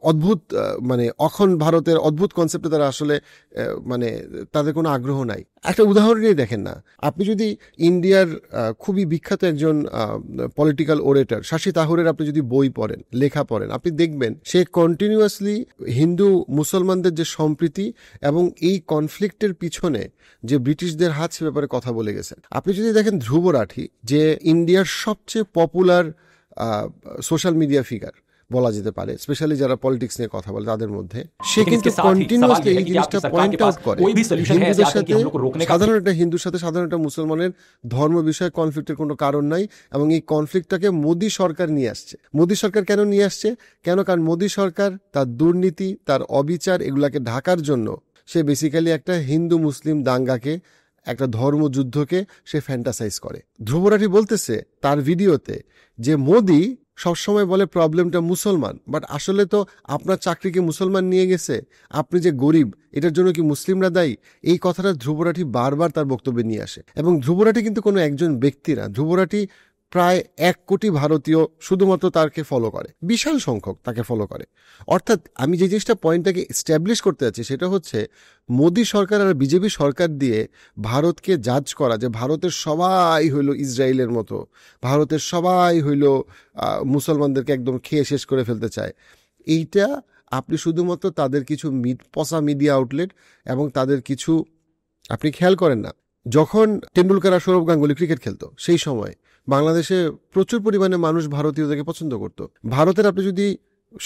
অদ্ভুত অখণ্ড ভারতের অদ্ভুত কনসেপ্টে তারা আসলে তাদের কোনো আগ্রহ নাই। একটা উদাহরণই দেখেন না, আপনি যদি ইন্ডিয়ার খুবই বিখ্যাত একজন পলিটিক্যাল ওরেটর শশী থারুরের আপনি যদি বই পড়েন, লেখা পড়েন, আপনি দেখবেন সে কন্টিনিউয়াসলি হিন্দু মুসলমানদের যে সম্প্রীতি এবং এই কনফ্লিক্টের পিছনে যে ব্রিটিশদের হাত, সে ব্যাপারে কথা বলে গেছেন। আপনি যদি দেখেন ধ্রুব রাঠি, যে ইন্ডিয়ার সবচেয়ে পপুলার সোশ্যাল মিডিয়া ফিগার বলা যেতে পারে, স্পেশালি যারা পলিটিক্স নিয়ে কথা বলে তাদের মধ্যে, সে কিন্তু কন্টিনিউয়াসলি এই জিনিসটা পয়েন্ট আউট করে হিন্দুদের সাথে, সাধারণ একটা মুসলমানের ধর্ম বিষয়ে কনফ্লিক্টের কোনো কারণ নাই। এবং এই কনফ্লিক্টটাকে মোদী সরকার নিয়ে আসছে। মোদী সরকার কেন নিয়ে আসছে? কারণ মোদী সরকার তার দুর্নীতি, তার অবিচার, এগুলাকে ঢাকার জন্য সে বেসিক্যালি একটা হিন্দু মুসলিম দাঙ্গাকে, একটা ধর্মযুদ্ধকে সে ফ্যান্টাসাইজ করে। ধ্রুব রাঠি বলতেছে তার ভিডিওতে যে মোদী সবসময় বলে প্রবলেমটা মুসলমান, বাট আসলে তো আপনার চাকরিকে মুসলমান নিয়ে গেছে, আপনি যে গরিব এটার জন্য কি মুসলিমরা দায়ী? এই কথাটা ধ্রুব রাঠি বারবার তার বক্তব্যে নিয়ে আসে। এবং ধ্রুব রাঠি কিন্তু কোনো একজন ব্যক্তি না, ধ্রুব রাঠি প্রায় 1 কোটি ভারতীয় শুধুমাত্র তাকে ফলো করে, বিশাল সংখ্যক তাকে ফলো করে। অর্থাৎ আমি যে জিনিসটা পয়েন্টটাকে এস্টাবলিশ করতে যাচ্ছি সেটা হচ্ছে, মোদী সরকার আর বিজেপি সরকার দিয়ে ভারতকে জাজ করা যে ভারতের সবাই হইল ইসরায়েলের মতো, ভারতের সবাই হইল মুসলমানদেরকে একদম খেয়ে শেষ করে ফেলতে চায়, এইটা আপনি শুধুমাত্র তাদের কিছু পচা মিডিয়া আউটলেট এবং তাদের কিছু, আপনি খেয়াল করেন না, যখন টেন্ডুলকার আর সৌরভ গাঙ্গুলি ক্রিকেট খেলতো সেই সময় বাংলাদেশে প্রচুর পরিমাণে মানুষ ভারতীয়দেরকে পছন্দ করত। ভারতের আপনি যদি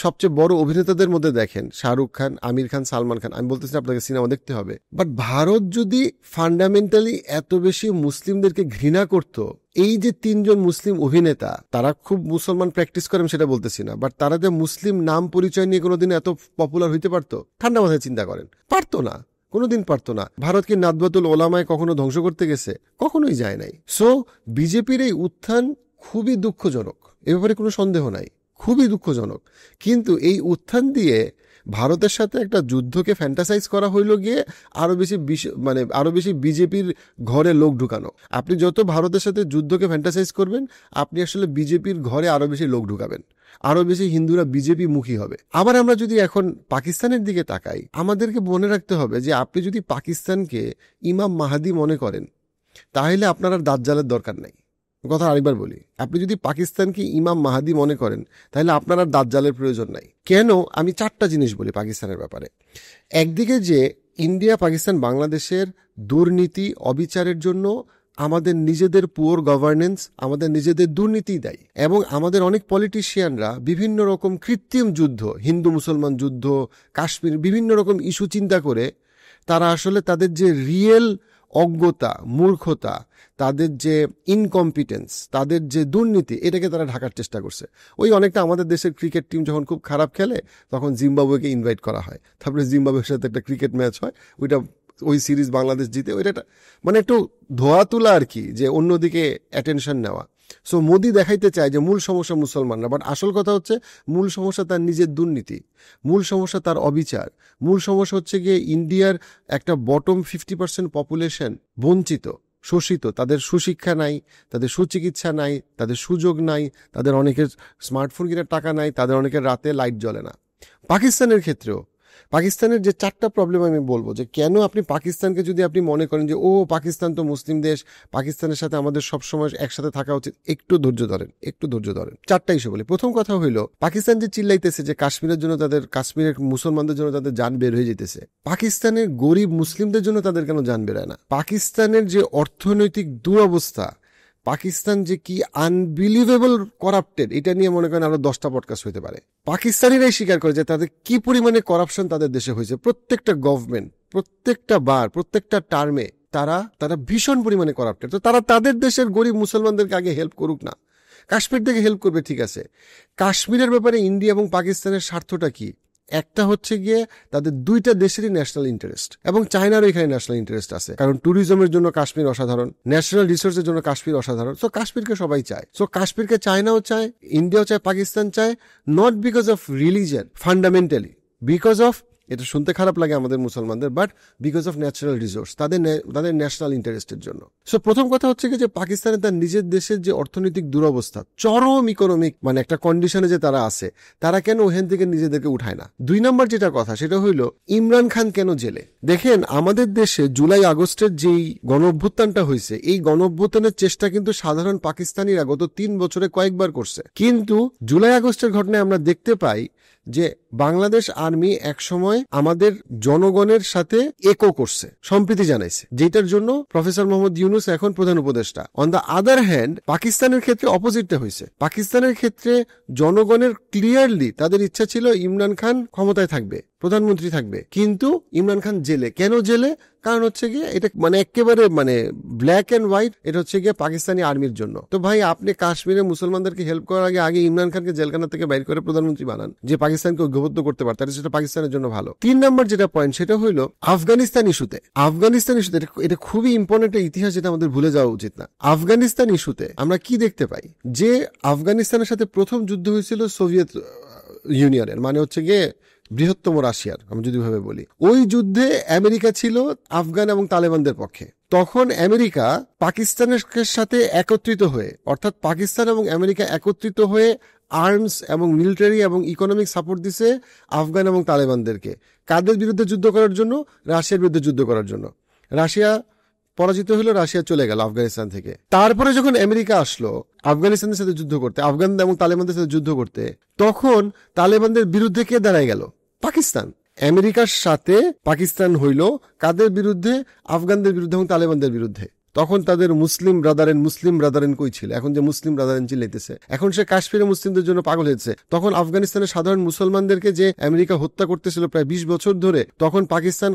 সবচেয়ে বড় অভিনেতাদের মধ্যে দেখেন, শাহরুখ খান, আমির খান, সালমান খান, আমি বলতেছি আপনাকে সিনেমা দেখতে হবে, বাট ভারত যদি ফান্ডামেন্টালি এত বেশি মুসলিমদেরকে ঘৃণা করত, এই যে 3 জন মুসলিম অভিনেতা, তারা খুব মুসলমান প্র্যাকটিস করেন সেটা বলতেছি না, বাট তারা যে মুসলিম নাম পরিচয় নিয়ে কোনোদিন এত পপুলার হইতে পারতো? ঠান্ডা মাথায় চিন্তা করেন, পারতো না, কোনোদিন পারতো না। ভারত কি নাদওয়াতুল ওলামায় কখনো ধ্বংস করতে গেছে? কখনোই যায় নাই। সো বিজেপির এই উত্থান খুবই দুঃখজনক, এ ব্যাপারে কোনো সন্দেহ নাই, খুবই দুঃখজনক। কিন্তু এই উত্থান দিয়ে ভারতের সাথে একটা যুদ্ধকে ফ্যান্টাসাইজ করা হইল গিয়ে আরো বেশি বিজেপির ঘরে লোক ঢুকানো। আপনি যত ভারতের সাথে যুদ্ধকে ফ্যান্টাসাইজ করবেন, আপনি আসলে বিজেপির ঘরে আরো বেশি লোক ঢুকাবেন, আরো বেশি হিন্দুরা বিজেপি মুখী হবে। আবার আমরা যদি এখন পাকিস্তানের দিকে তাকাই, আমাদেরকে মনে রাখতে হবে যে আপনি যদি পাকিস্তানকে ইমাম মাহাদি মনে করেন, তাহলে আপনার আর দাজ্জালের দরকার নাই। কথা আরেকবার বলি, আপনি যদি পাকিস্তানকে ইমাম মাহাদি মনে করেন, তাহলে আপনার আর দাজ্জালের প্রয়োজন নাই। কেন? আমি 4টা জিনিস বলি পাকিস্তানের ব্যাপারে। একদিকে যে ইন্ডিয়া, পাকিস্তান, বাংলাদেশের দুর্নীতি, অবিচারের জন্য আমাদের নিজেদের পুয়ার গভর্নেন্স, আমাদের নিজেদের দুর্নীতি দায়ী, এবং আমাদের অনেক পলিটিশিয়ানরা বিভিন্ন রকম কৃত্রিম যুদ্ধ, হিন্দু মুসলমান যুদ্ধ, কাশ্মীর, বিভিন্ন রকম ইস্যু চিন্তা করে তারা আসলে তাদের যে রিয়েল অজ্ঞতা, মূর্খতা, তাদের যে ইনকম্পিটেন্স, তাদের যে দুর্নীতি, এটাকে তারা ঢাকার চেষ্টা করছে। ওই অনেকটা আমাদের দেশের ক্রিকেট টিম যখন খুব খারাপ খেলে, তখন জিম্বাবুয়েকে ইনভাইট করা হয়, তারপরে জিম্বাবুয়ের সাথে একটা ক্রিকেট ম্যাচ হয়, ওই সিরিজ বাংলাদেশ জিতে, ওইটা মানে একটু ধোয়া তোলা আর কি, যে অন্যদিকে অ্যাটেনশন নেওয়া। সো মোদি দেখাইতে চায় যে মূল সমস্যা মুসলমানরা, বাট আসল কথা হচ্ছে মূল সমস্যা তার নিজের দুর্নীতি, মূল সমস্যা তার অবিচার, মূল সমস্যা হচ্ছে গিয়ে ইন্ডিয়ার একটা বটম 50% পপুলেশন বঞ্চিত, শোষিত, তাদের সুশিক্ষা নাই, তাদের সুচিকিৎসা নাই, তাদের সুযোগ নাই, তাদের অনেকের স্মার্টফোন কেনার টাকা নাই, তাদের অনেকের রাতে লাইট জ্বলে না। পাকিস্তানের ক্ষেত্রেও পাকিস্তানের যে 4টা প্রবলেম আমি বলবো, যে কেন আপনি পাকিস্তানকে যদি আপনি মনে করেন যে ও পাকিস্তান তো মুসলিম দেশ, পাকিস্তানের সাথে আমাদের সবসময় একসাথে থাকা উচিত, একটু ধৈর্য ধরেন। 4টা ইস্যু বলি। প্রথম কথা হইলো, পাকিস্তান যে চিল্লাইতেছে যে কাশ্মীরের মুসলমানদের জন্য তাদের জান বের হয়ে যেতেছে, পাকিস্তানের গরিব মুসলিমদের জন্য তাদের কেন জান বেরোয় না? পাকিস্তানের যে অর্থনৈতিক দুরবস্থা, পাকিস্তান যে কি আনবিলিভেবল করাপ্টেড, এটা নিয়ে মনে করেন আরো 10টা পডকাস্ট হইতে পারে। পাকিস্তানিরাই স্বীকার করে যে তাদের কি পরিমাণে করাপশন তাদের দেশে হয়েছে। প্রত্যেকটা গভর্নমেন্ট, প্রত্যেকটা টার্মে তারা ভীষণ পরিমাণে করাপ্টেড। তো তারা তাদের দেশের গরিব মুসলমানদেরকে আগে হেল্প করুক না, কাশ্মীর থেকে হেল্প করবে, ঠিক আছে। কাশ্মীরের ব্যাপারে ইন্ডিয়া এবং পাকিস্তানের স্বার্থটা কি? একটা হচ্ছে গিয়ে তাদের 2টা দেশেরই ন্যাশনাল ইন্টারেস্ট, এবং চায়নারও এখানে ন্যাশনাল ইন্টারেস্ট আছে, কারণ ট্যুরিজমের জন্য কাশ্মীর অসাধারণ, ন্যাশনাল রিসোর্সের জন্য কাশ্মীর অসাধারণ। সো কাশ্মীরকে সবাই চায়, সো কাশ্মীরকে চায়নাও চায়, ইন্ডিয়াও চায়, পাকিস্তান চায়, not because of religion, fundamentally because of, এটা শুনতে খারাপ লাগে আমাদের মুসলমানদের, but because of natural resource, তাদের ন্যাশনাল ইন্টারেস্টের জন্য। সো প্রথম কথা হচ্ছে কি, যে পাকিস্তানের তার নিজের দেশের যে অর্থনৈতিক দুরবস্থা, চরম ইকোনমিক মানে একটা কন্ডিশনে যে তারা আছে, তারা কেন ওখান থেকে নিজেদেরকে উঠায় না? 2 নম্বর যেটা কথা, সেটা হইল ইমরান খান কেন জেলে? দেখেন, আমাদের দেশে জুলাই আগস্টের যেই গণ অভ্যুত্থানটা হয়েছে, এই গণ অভ্যুত্থানের চেষ্টা কিন্তু সাধারণ পাকিস্তানিরা গত 3 বছরে কয়েকবার করছে, কিন্তু জুলাই আগস্টের ঘটনায় আমরা দেখতে পাই যে বাংলাদেশ আর্মি একসময় আমাদের জনগণের সাথে একো করছে, সম্প্রীতি জানাইছে, যেটার জন্য প্রফেসর মোহাম্মদ ইউনূস এখন প্রধান উপদেষ্টা। অন দ্য আদার হ্যান্ড, পাকিস্তানের ক্ষেত্রে অপোজিটটা হয়েছে। পাকিস্তানের ক্ষেত্রে জনগণের ক্লিয়ারলি তাদের ইচ্ছা ছিল ইমরান খান ক্ষমতায় থাকবে, প্রধানমন্ত্রী থাকবে, কিন্তু ইমরান খান জেলে। কেন জেলে? কারণ হচ্ছে গিয়ে এটা মানে একেবারে মানে ব্ল্যাক এন্ড হোয়াইট, এটা হচ্ছে গিয়ে পাকিস্তানি আর্মির জন্য। তো ভাই, আপনি কাশ্মীরে মুসলমানদেরকে হেল্প করার আগে ইমরান খানকে জেলখানা থেকে বাইর করে প্রধানমন্ত্রী বানান, যে পাকিস্তানকে ঐক্যবদ্ধ করতে পারে, তাহলে সেটা পাকিস্তানের জন্য ভালো। 3 নম্বর যেটা পয়েন্ট, সেটা হইলো আফগানিস্তান ইস্যুতে। এটা খুবই ইম্পর্টেন্ট ইতিহাস, যেটা আমাদের ভুলে যাওয়া উচিত না। আফগানিস্তান ইস্যুতে আমরা কি দেখতে পাই, যে আফগানিস্তানের সাথে প্রথম যুদ্ধ হয়েছিল সোভিয়েত ইউনিয়নের, মানে হচ্ছে গিয়ে বৃহত্তম রাশিয়ার, আমি যদি ভাবে বলি। ওই যুদ্ধে আমেরিকা ছিল আফগান এবং তালেবানদের পক্ষে। তখন আমেরিকা পাকিস্তানের সাথে একত্রিত হয়ে, অর্থাৎ পাকিস্তান এবং আমেরিকা একত্রিত হয়ে আর্মস এবং মিলিটারি এবং ইকোনমিক সাপোর্ট দিছে আফগান এবং তালেবানদেরকে। কাদের বিরুদ্ধে যুদ্ধ করার জন্য? রাশিয়ার বিরুদ্ধে যুদ্ধ করার জন্য। রাশিয়া পরাজিত হলো, রাশিয়া চলে গেল আফগানিস্তান থেকে। তারপরে যখন আমেরিকা আসলো আফগানিস্তানের সাথে যুদ্ধ করতে, আফগান এবং তালেবানদের সাথে যুদ্ধ করতে, তখন তালেবানদের বিরুদ্ধে কে দাঁড়ায় গেল? পাকিস্তান। আমেরিকার সাথে পাকিস্তান হইল কাদের বিরুদ্ধে? আফগানদের বিরুদ্ধে এবং তালেবানদের বিরুদ্ধে। তখন তাদের মুসলিম ব্রাদারেন কই ছিল? এখন যে মুসলিম ব্রাদারেন চিল্লাইতেছে, এখন সে কাশ্মীরে মুসলিমদের জন্য পাগল হয়েছে। তখন আফগানিস্তানের সাধারণ মুসলমানদেরকে যে আমেরিকা হত্যা করতেছিল প্রায় 20 বছর ধরে, তখন পাকিস্তান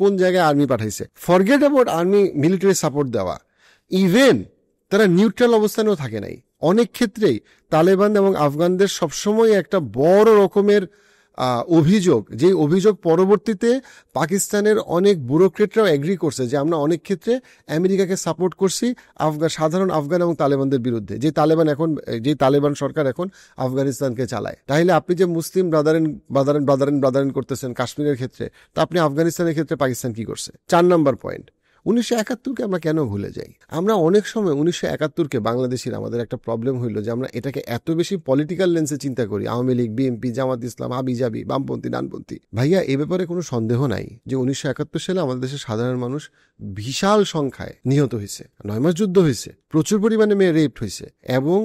কোন জায়গায় আর্মি পাঠাইছে? Forget about army military support দেওয়া, ইভেন তারা নিউট্রাল অবস্থানেও থাকে নাই। অনেক ক্ষেত্রেই তালেবান এবং আফগানদের সবসময় একটা বড় রকমের অভিযোগ, যেই অভিযোগ পরবর্তীতে পাকিস্তানের অনেক ব্যুরোক্রেটরাও এগ্রি করছে যে আমরা অনেক ক্ষেত্রে আমেরিকাকে সাপোর্ট করছি সাধারণ আফগান এবং তালেবানদের বিরুদ্ধে, যে তালেবান সরকার এখন আফগানিস্তানকে চালায়। তাহলে আপনি যে মুসলিম ব্রাদারেন করতেছেন কাশ্মীরের ক্ষেত্রে, তা আপনি আফগানিস্তানের ক্ষেত্রে পাকিস্তান কি করছে? 4 নম্বর পয়েন্ট, 1971কে আমরা কেন ভুলে যাই? আমরা অনেক সময় 1971কে বাংলাদেশের আমাদের একটা প্রবলেম হইল যে আমরা এটাকে এত বেশি পলিটিক্যাল লেন্সে চিন্তা করি, আওয়ামী লীগ, বিএনপি, জামাত ইসলাম, হাবিজাবি, বামপন্থী, ডানপন্থী। ভাইয়া, এ ব্যাপারে কোনো সন্দেহ নাই যে 1971 সালে আমাদের দেশের সাধারণ মানুষ বিশাল সংখ্যায় নিহত হয়েছে, 9 মাস যুদ্ধ হয়েছে, প্রচুর পরিমাণে মেয়ে রেপড হয়েছে, এবং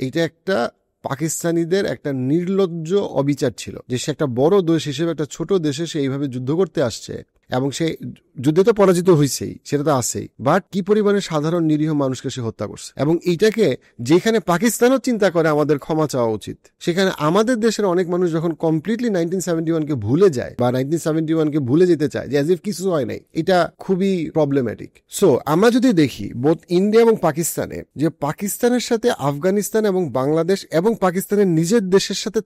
এটা একটা পাকিস্তানিদের একটা নির্লজ্জ অবিচার ছিল যে সে একটা বড় দেশ হিসেবে একটা ছোট দেশে সে এইভাবে যুদ্ধ করতে আসছে, এবং সে যুদ্ধে তো পরাজিত হয়েছেই, সেটা তো আছেই, বাট কি পরিমাণে সাধারণ নিরীহ মানুষকে সে হত্যা করছে। এবং এইটাকে যেখানে পাকিস্তানও চিন্তা করে আমাদের ক্ষমা চাওয়া উচিত, সেখানে আমাদের দেশের অনেক মানুষ যখন কমপ্লিটলি 1971কে ভুলে যায় বা 1971কে ভুলে যেতে চায় যে অ্যাজ ইফ কিছু হয় নাই, এটা খুবই প্রবলেম্যাটিক। সো আমরা যদি দেখি বোথ ইন্ডিয়া এবং পাকিস্তানে, যে পাকিস্তানের সাথে আফগানিস্তান এবং বাংলাদেশ এবং পাকিস্তানের নিজের দেশের সাথে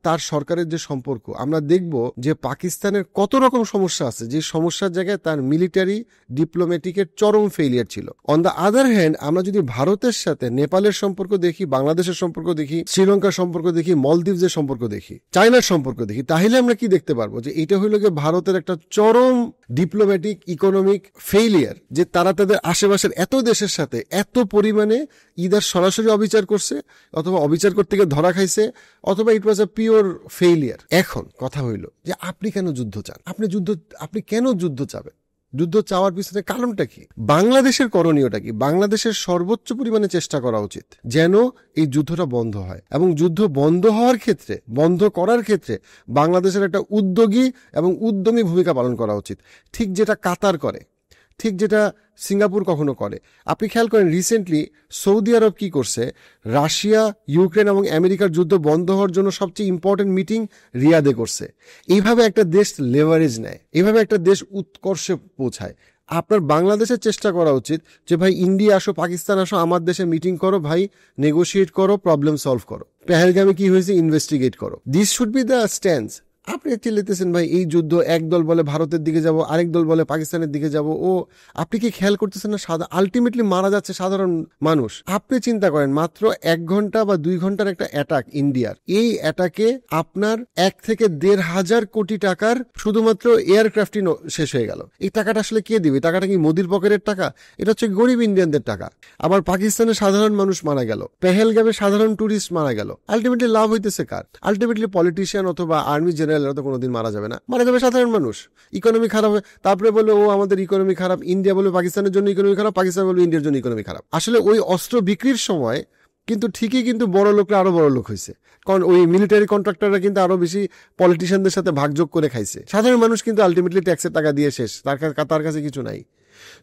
তার সরকারের যে সম্পর্ক, আমরা দেখব যে পাকিস্তানের কত রকম সমস্যা আছে, যে সমস্যার জায়গায় তার মিলিটারি ডিপ্লোম্যাটিকের চরম ফেইলিয়ার ছিল। অন দ্য আদার হ্যান্ড, আমরা যদি ভারতের সাথে নেপালের সম্পর্ক দেখি, বাংলাদেশের সম্পর্ক দেখি, শ্রীলঙ্কার সম্পর্ক দেখি, মলদ্বীপের সম্পর্ক দেখি, চায়নার সম্পর্ক দেখি, তাহলে আমরা কি দেখতে পারবো যে এটা হইল গিয়ে ভারতের একটা চরম ডিপ্লোম্যাটিক ইকোনমিক ফেইলিয়ার, যে তারা তাদের আশেপাশের এত দেশের সাথে এত পরিমাণে ইদার সরাসরি অবিচার করছে, অথবা অবিচার করতে গিয়ে ধরা খাইছে, অথবা ইট ওয়াজ এ পিওর ফেইলিয়ার। এখন কথা হইল যে আপনি কেন যুদ্ধ চান? আপনি কেন যুদ্ধ চাবেন? যুদ্ধ চাওয়ার পিছনে কারণটা কি? বাংলাদেশের করণীয়টা কি? বাংলাদেশের সর্বোচ্চ পরিমাণে চেষ্টা করা উচিত যেন এই যুদ্ধটা বন্ধ হয়, এবং যুদ্ধ বন্ধ করার ক্ষেত্রে বাংলাদেশের একটা উদ্যোগী এবং উদ্যমী ভূমিকা পালন করা উচিত, ঠিক যেটা কাতার করে, ঠিক যেটা সিঙ্গাপুর কখনো করে। আপনি খেয়াল করেন রিসেন্টলি সৌদি আরব কি করছে, রাশিয়া, ইউক্রেন এবং আমেরিকার যুদ্ধ বন্ধ হওয়ার জন্য সবচেয়ে ইম্পর্টেন্ট মিটিং রিয়াদে করছে। এইভাবে একটা দেশ লেভারেজ নেয়, এইভাবে একটা দেশ উৎকর্ষে পৌঁছায়। আপনার বাংলাদেশের চেষ্টা করা উচিত যে ভাই ইন্ডিয়া আসো, পাকিস্তান আসো, আমার দেশে মিটিং করো, ভাই নেগোশিয়েট করো, প্রবলেম সলভ করো, পেহেলগামে কি হয়েছে ইনভেস্টিগেট করো। This should be the stance. আপনি চিল্লাইতেছেন ভাই এই যুদ্ধ, এক দল বলে ভারতের দিকে যাব, আরেক দল বলে পাকিস্তানের দিকে যাব। ও আপনি কি খেয়াল করতেছেন না আলটিমেটলি মারা যাচ্ছে সাধারণ মানুষ? আপনি চিন্তা করেন মাত্র 1 ঘন্টা বা 2 ঘন্টার একটা অ্যাটাক ইন্ডিয়ার, এই অ্যাটাকে আপনার 1 থেকে 1,500 কোটি টাকার শুধুমাত্র এয়ারক্রাফটই শেষ হয়ে গেল। এই টাকাটা আসলে কে দিবে? টাকাটা কি মোদির পকেটের টাকা? এটা হচ্ছে গরিব ইন্ডিয়ানদের টাকা। আবার পাকিস্তানের সাধারণ মানুষ মারা গেল, পেহেলগামে সাধারণ টুরিস্ট মারা গেল। আলটিমেটলি লাভ হইতেছে কার? আলটিমেটলি পলিটিশিয়ান অথবা আর্মি জেনারেল তো কোনোদিন মারা যাবে না, মারা যাবে সাধারণ মানুষ। ইকোনমি খারাপ হয়, তারপরে বলে ও আমাদের ইকোনমি খারাপ, ইন্ডিয়া বলবে পাকিস্তানের জন্য ইকোনমি খারাপ, পাকিস্তান বলবে ইন্ডিয়ার জন্য ইকোনমি খারাপ। আসলে ওই অস্ত্র বিক্রির সময় কিন্তু ঠিকই কিন্তু বড় লোকরা আরো বড় লোক হয়েছে, কারণ ওই মিলিটারি কন্ট্রাক্টররা কিন্তু আরো বেশি পলিটিশিয়ানদের সাথে ভাগযোগ করে খাইছে। সাধারণ মানুষ কিন্তু আলটিমেটলি ট্যাক্সের টাকা দিয়ে শেষ, তার কাছে কিছু নাই।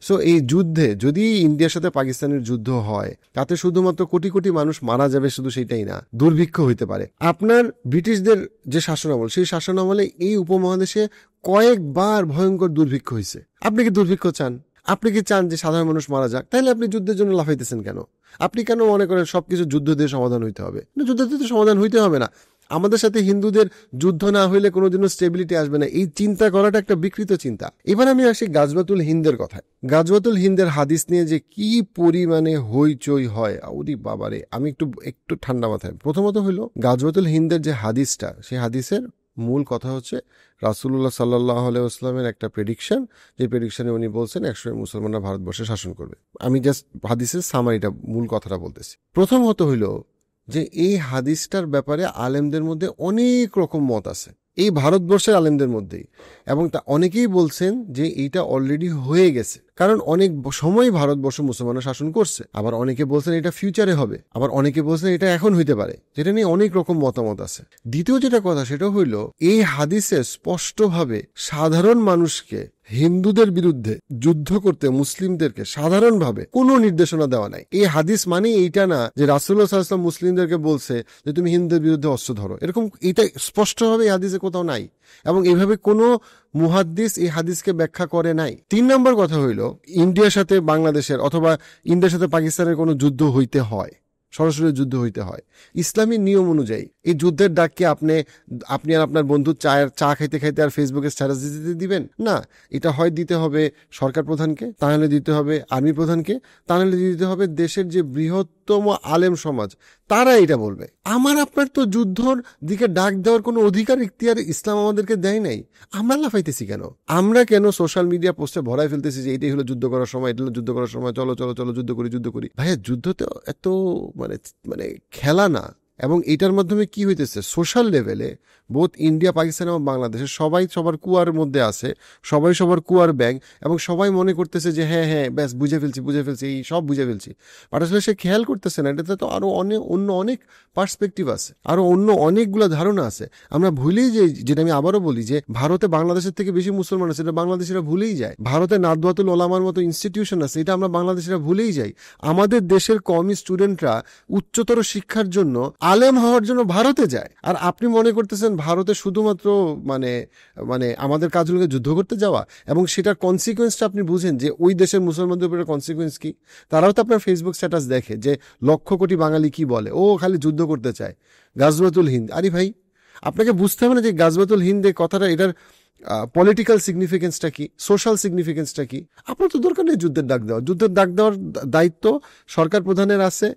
সো এই যুদ্ধে যদি ইন্ডিয়ার সাথে পাকিস্তানের যুদ্ধ হয়, তাতে শুধুমাত্র কোটি কোটি মানুষ মারা যাবে, শুধু সেটাই না, দুর্ভিক্ষ হইতে পারে। আপনার ব্রিটিশদের যে শাসনামল, সেই শাসনামলে এই উপমহাদেশে কয়েকবার ভয়ঙ্কর দুর্ভিক্ষ হয়েছে। আপনি কি দুর্ভিক্ষ চান? আপনি কি চান যে সাধারণ মানুষ মারা যাক? তাহলে আপনি যুদ্ধের জন্য লাফাইতেছেন কেন? আপনি কেন মনে করেন সবকিছু যুদ্ধ দিয়ে সমাধান হইতে হবে? যুদ্ধ দিয়ে সমাধান হইতে হবে না। আমাদের সাথে হিন্দুদের যুদ্ধ না হইলে কোনোদিনও স্টেবিলিটি আসবে না, এই চিন্তা করাটা একটা বিকৃত চিন্তা। এবার আমি আসি গাজওয়াতুল হিন্দের কথায়। গাজওয়াতুল হিন্দের হাদিস নিয়ে যে কি পরিমাণে হইচই হয়, ওরে বাবারে, আমি একটু ঠান্ডা মাথায়। প্রথমত হইল গাজওয়াতুল হিন্দের যে হাদিসটা, সেই হাদিসের মূল কথা হচ্ছে রাসূলুল্লাহ সাল্লাল্লাহু আলাইহি ওয়াসাল্লামের একটা প্রেডিকশন, যে প্রেডিকশনে উনি বলছেন 100 মুসলমানরা ভারতবর্ষে শাসন করবে। আমি জাস্ট হাদিসের সামারিটা, মূল কথাটা বলতেছি। প্রথমত হইল যে এই হাদিসটার ব্যাপারে আলেমদের মধ্যে অনেক রকম মত আছে, এই ভারতবর্ষের আলেমদের মধ্যেই, এবং তা অনেকেই বলছেন যে এইটা অলরেডি হয়ে গেছে, কারণ অনেক সময় ভারতবর্ষ মুসলমানরা শাসন করছে। আবার অনেকে বলছেন এটা ফিউচারে হবে, আবার অনেকে বলছেন এটা এখন হইতে পারে, যেটা নিয়ে অনেক রকম মতামত আছে। দ্বিতীয় যেটা কথা, সেটা হইল এই হাদিসে স্পষ্টভাবে সাধারণ মানুষকে হিন্দুদের বিরুদ্ধে যুদ্ধ করতে মুসলিমদেরকে সাধারণভাবে কোনো নির্দেশনা দেওয়া নাই। এই হাদিস মানে এইটা না যে রাসূলুল্লাহ সাল্লাল্লাহু আলাইহি ওয়াসাল্লাম মুসলিমদেরকে বলছে যে তুমি হিন্দুদের বিরুদ্ধে অস্ত্র ধরো, এরকম এটা স্পষ্টভাবে এই হাদিসে কোথাও নাই, এবং এইভাবে কোনো মুহাদ্দিস এই হাদিসকে ব্যাখ্যা করে নাই। 3 নম্বর কথা হইল ইন্ডিয়ার সাথে বাংলাদেশের অথবা ইন্ডিয়ার সাথে পাকিস্তানের কোনো যুদ্ধ হইতে হয়, সরাসরি যুদ্ধ হইতে হয় ইসলামী নিয়ম অনুযায়ী। এই যুদ্ধের ডাক কি আপনি আর আপনার বন্ধু চা খাইতে খাইতে আর ফেসবুকে স্ট্যাটাস দিতে দিবেন না। এটা হয় দিতে হবে সরকার প্রধানকে, তাহলে দিতে হবে আর্মি প্রধানকে, তাহলে দিতে হবে দেশের যে বৃহত্তম আলেম সমাজ, তারা এটা বলবে। আমার আপনার তো যুদ্ধর দিকে ডাক দেওয়ার কোনো অধিকার ইখতিয়ার ইসলাম আমাদেরকে দেয় নাই। আমরা লাফাইতেছি কেন? আমরা কেন সোশ্যাল মিডিয়া পোস্টে ভরাই ফেলতেছি যে এটাই হলো যুদ্ধ করার সময়, এটা হলো যুদ্ধ করার সময়, চলো চলো চলো যুদ্ধ করি। ভাইয়া যুদ্ধ তো এত মানে খেলা না। এবং এটার মাধ্যমে কি হইতেছে, সোশ্যাল লেভেলে বোথ ইন্ডিয়া, পাকিস্তান এবং বাংলাদেশে সবাই সবার কুয়ার মধ্যে আছে, সবাই সবার কুয়ার ব্যাগ, এবং সবাই মনে করতেছে যে হ্যাঁ ব্যাস বুঝে ফেলছি এই সব বুঝে ফেলছি। বাট আসলে সে খেয়াল করতেছে না এটাতে তো আরো অন্য অনেক পার্সপেক্টিভ আছে, আরো অন্য অনেকগুলো ধারণা আছে। আমরা ভুলেই যাই, যেটা আমি আবারও বলি, যে ভারতে বাংলাদেশের থেকে বেশি মুসলমান আছে, এটা বাংলাদেশিরা ভুলেই যায়। ভারতে নাদওয়াতুল ওলামার মতো ইনস্টিটিউশন আছে, এটা আমরা বাংলাদেশিরা ভুলেই যাই। আমাদের দেশের কওমি স্টুডেন্টরা উচ্চতর শিক্ষার জন্য, আলেম হওয়ার জন্য ভারতে যায়। আর আপনি মনে করতেছেন ভারতে শুধুমাত্র মানে আমাদের কাজগুলোকে যুদ্ধ করতে যাওয়া, এবং সেটার কনসিকুয়েন্সটা আপনি বুঝেন যে ওই দেশের মুসলমানদের উপরে কনসিকুয়েন্স কি। তারাও তো আপনার ফেসবুক স্ট্যাটাস দেখে যে 1,00,000 কোটি বাঙালি কি বলে, ও খালি যুদ্ধ করতে চায়, গাজওয়াতুল হিন্দ। আরে ভাই, আপনাকে বুঝতে হবে না যে গাজওয়াতুল হিন্দের কথাটা, এটার পলিটিক্যাল সিগনিফিকেন্সটা কি, সোশ্যাল সিগনিফিকেন্সটা কি। আপনার তো দরকার নেই যুদ্ধের ডাক দেওয়ার। যুদ্ধের ডাক দেওয়ার দায়িত্ব সরকার প্রধানের আছে,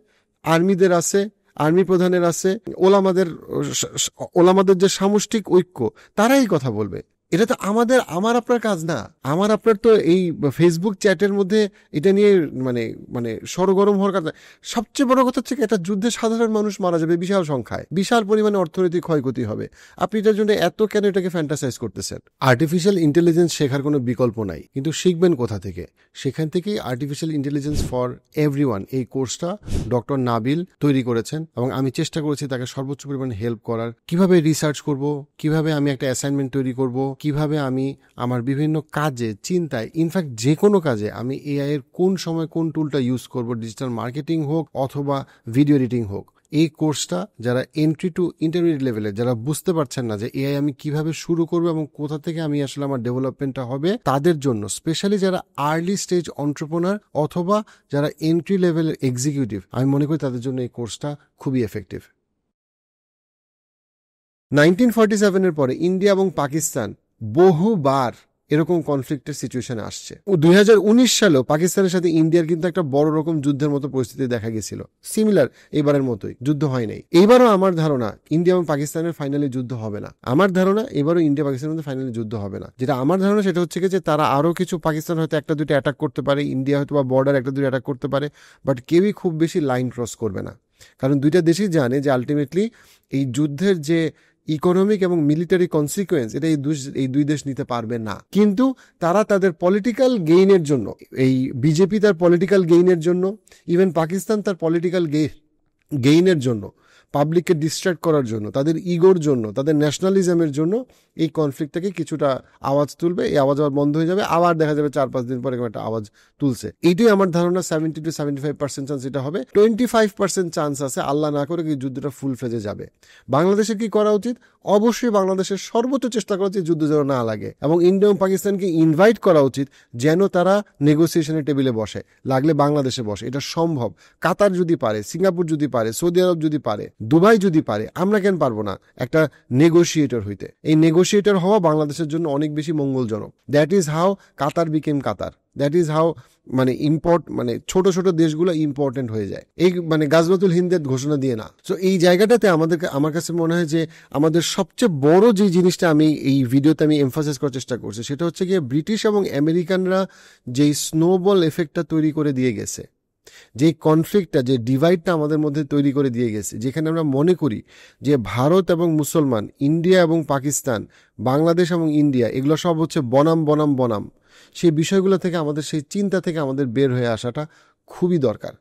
আর্মিদের আছে, আর্মি প্রধানের আছে, ওলামাদের যে সামষ্টিক ঐক্য, তারাই কথা বলবে। এটা তো আমার আপনার কাজ না। আমার আপনার তো এই ফেসবুক চ্যাটের মধ্যে এটা নিয়ে মানে সরগরম হওয়ার কাজ। সবচেয়ে বড় কথা হচ্ছে একটা যুদ্ধে সাধারণ মানুষ মারা যাবে বিশাল সংখ্যায়, বিশাল পরিমাণে অর্থনৈতিক ক্ষয়ক্ষতি হবে। আপনি এটার জন্য কেন এটাকে ফ্যান্টাসাইজ করতেছেন? আর্টিফিশিয়াল ইন্টেলিজেন্স শেখার কোনো বিকল্প নাই, কিন্তু শিখবেন কোথা থেকে? সেখান থেকেই আর্টিফিশিয়াল ইন্টেলিজেন্স ফর এভরিওয়ান এই কোর্সটা ডক্টর নাবিল তৈরি করেছেন, এবং আমি চেষ্টা করেছি তাকে সর্বোচ্চ পরিমাণে হেল্প করার। কিভাবে রিসার্চ করব, কিভাবে আমি একটা অ্যাসাইনমেন্ট তৈরি করব, কিভাবে আমি আমার বিভিন্ন কাজে, চিন্তায়, ইনফ্যাক্ট যে কোনো কাজে আমি এআই এর কোন সময় কোন টুলটা ইউজ করব, ডিজিটাল মার্কেটিং হোক অথবা ভিডিও এডিটিং হোক। এই কোর্সটা যারা এন্ট্রি টু ইন্টারমিডিয়েট লেভেলে, যারা বুঝতে পারছেন না যে এআই আমি কিভাবে শুরু করবো এবং কোথা থেকে আমি আসলে আমার ডেভেলপমেন্টটা হবে, তাদের জন্য, স্পেশালি যারা আর্লি স্টেজ এন্টারপ্রেনার অথবা যারা এন্ট্রি লেভেলের এক্সিকিউটিভ, আমি মনে করি তাদের জন্য এই কোর্সটা খুবই এফেক্টিভ। 1947 পরে ইন্ডিয়া এবং পাকিস্তান বহুবার এরকম কনফ্লিক্টের সিচুয়েশনে আসছে। 2019 সালেও পাকিস্তানের সাথে ইন্ডিয়ার কিন্তু একটা বড় রকম যুদ্ধের মতো পরিস্থিতি দেখা গেছিল, সিমিলার এবারের মতোই। যুদ্ধ হয় নাই। এইবারও আমার ধারণা ইন্ডিয়া এবং পাকিস্তানের ফাইনালি যুদ্ধ হবে না। আমার ধারণা এবারও ইন্ডিয়া পাকিস্তানের মধ্যে ফাইনালি যুদ্ধ হবে না। যেটা আমার ধারণা সেটা হচ্ছে যে তারা আরো কিছু, পাকিস্তান হয়তো একটা দুটো অ্যাটাক করতে পারে, ইন্ডিয়া হয়তো বা বর্ডার একটা দুটো অ্যাটাক করতে পারে, বাট কেউই খুব বেশি লাইন ক্রস করবে না। কারণ দুইটা দেশই জানে যে আলটিমেটলি এই যুদ্ধের যে ইকোনমিক এবং মিলিটারি কনসিকুয়েন্স, এটা এই দুই দেশ নিতে পারবে না। কিন্তু তারা তাদের পলিটিক্যাল গেইনের জন্য, এই বিজেপি তার পলিটিক্যাল গেইনের জন্য, ইভেন পাকিস্তান তার পলিটিক্যাল গেইনের জন্য, পাবলিককে ডিস্ট্র্যাক্ট করার জন্য, তাদের ইগোর জন্য, তাদের ন্যাশনালিজমের জন্য এই কনফ্লিক্টটাকে কিছুটা আওয়াজ তুলবে। এই আওয়াজ আবার বন্ধ হয়ে যাবে, আবার দেখা যাবে 4-5 দিন পরে একটা আওয়াজ তুলছে। এইটাই আমার ধারণা 70 to 75% চান্স এটা হবে। 25% চান্স আছে আল্লাহ না করে এই যুদ্ধটা ফুল ফেজে যাবে। বাংলাদেশের কি করা উচিত? অবশ্যই বাংলাদেশের সর্বোচ্চ চেষ্টা করা উচিত যুদ্ধ যেন না লাগে, এবং ইন্ডিয়া এবং পাকিস্তানকে ইনভাইট করা উচিত যেন তারা নেগোসিয়েশনের টেবিলে বসে, লাগলে বাংলাদেশে বসে। এটা সম্ভব। কাতার যদি পারে, সিঙ্গাপুর যদি পারে, সৌদি আরব যদি পারে, দুবাই যদি পারে, আমরা কেন পারবো না একটা নেগোসিয়েটর হইতে? এই নেগোসিয়েটর হওয়া বাংলাদেশের জন্য অনেক বেশি মঙ্গলজনক। That is how Qatar became Qatar. That is how ছোট ছোট দেশগুলো ইম্পর্টেন্ট হয়ে যায়, এই গাজওয়াতুল হিন্দের ঘোষণা দিয়ে না। সো এই জায়গাটাতে আমার কাছে মনে হয় যে আমাদের সবচেয়ে বড় যে জিনিসটা আমি এই ভিডিওতে এমফাসাইজ করার চেষ্টা করছি, সেটা হচ্ছে গিয়ে ব্রিটিশ এবং আমেরিকানরা যেই স্নোবল এফেক্টটা তৈরি করে দিয়ে গেছে, যে কনফ্লিক্টটা, যে ডিভাইডটা আমাদের মধ্যে তৈরি করে দিয়ে গেছে, যেখানে আমরা মনে করি যে ভারত এবং মুসলমান, ইন্ডিয়া এবং পাকিস্তান, বাংলাদেশ এবং ইন্ডিয়া, এগুলো সব হচ্ছে বনাম, সেই বিষয়গুলো থেকে আমাদের, সেই চিন্তা থেকে আমাদের বের হয়ে আসাটা খুবই দরকার।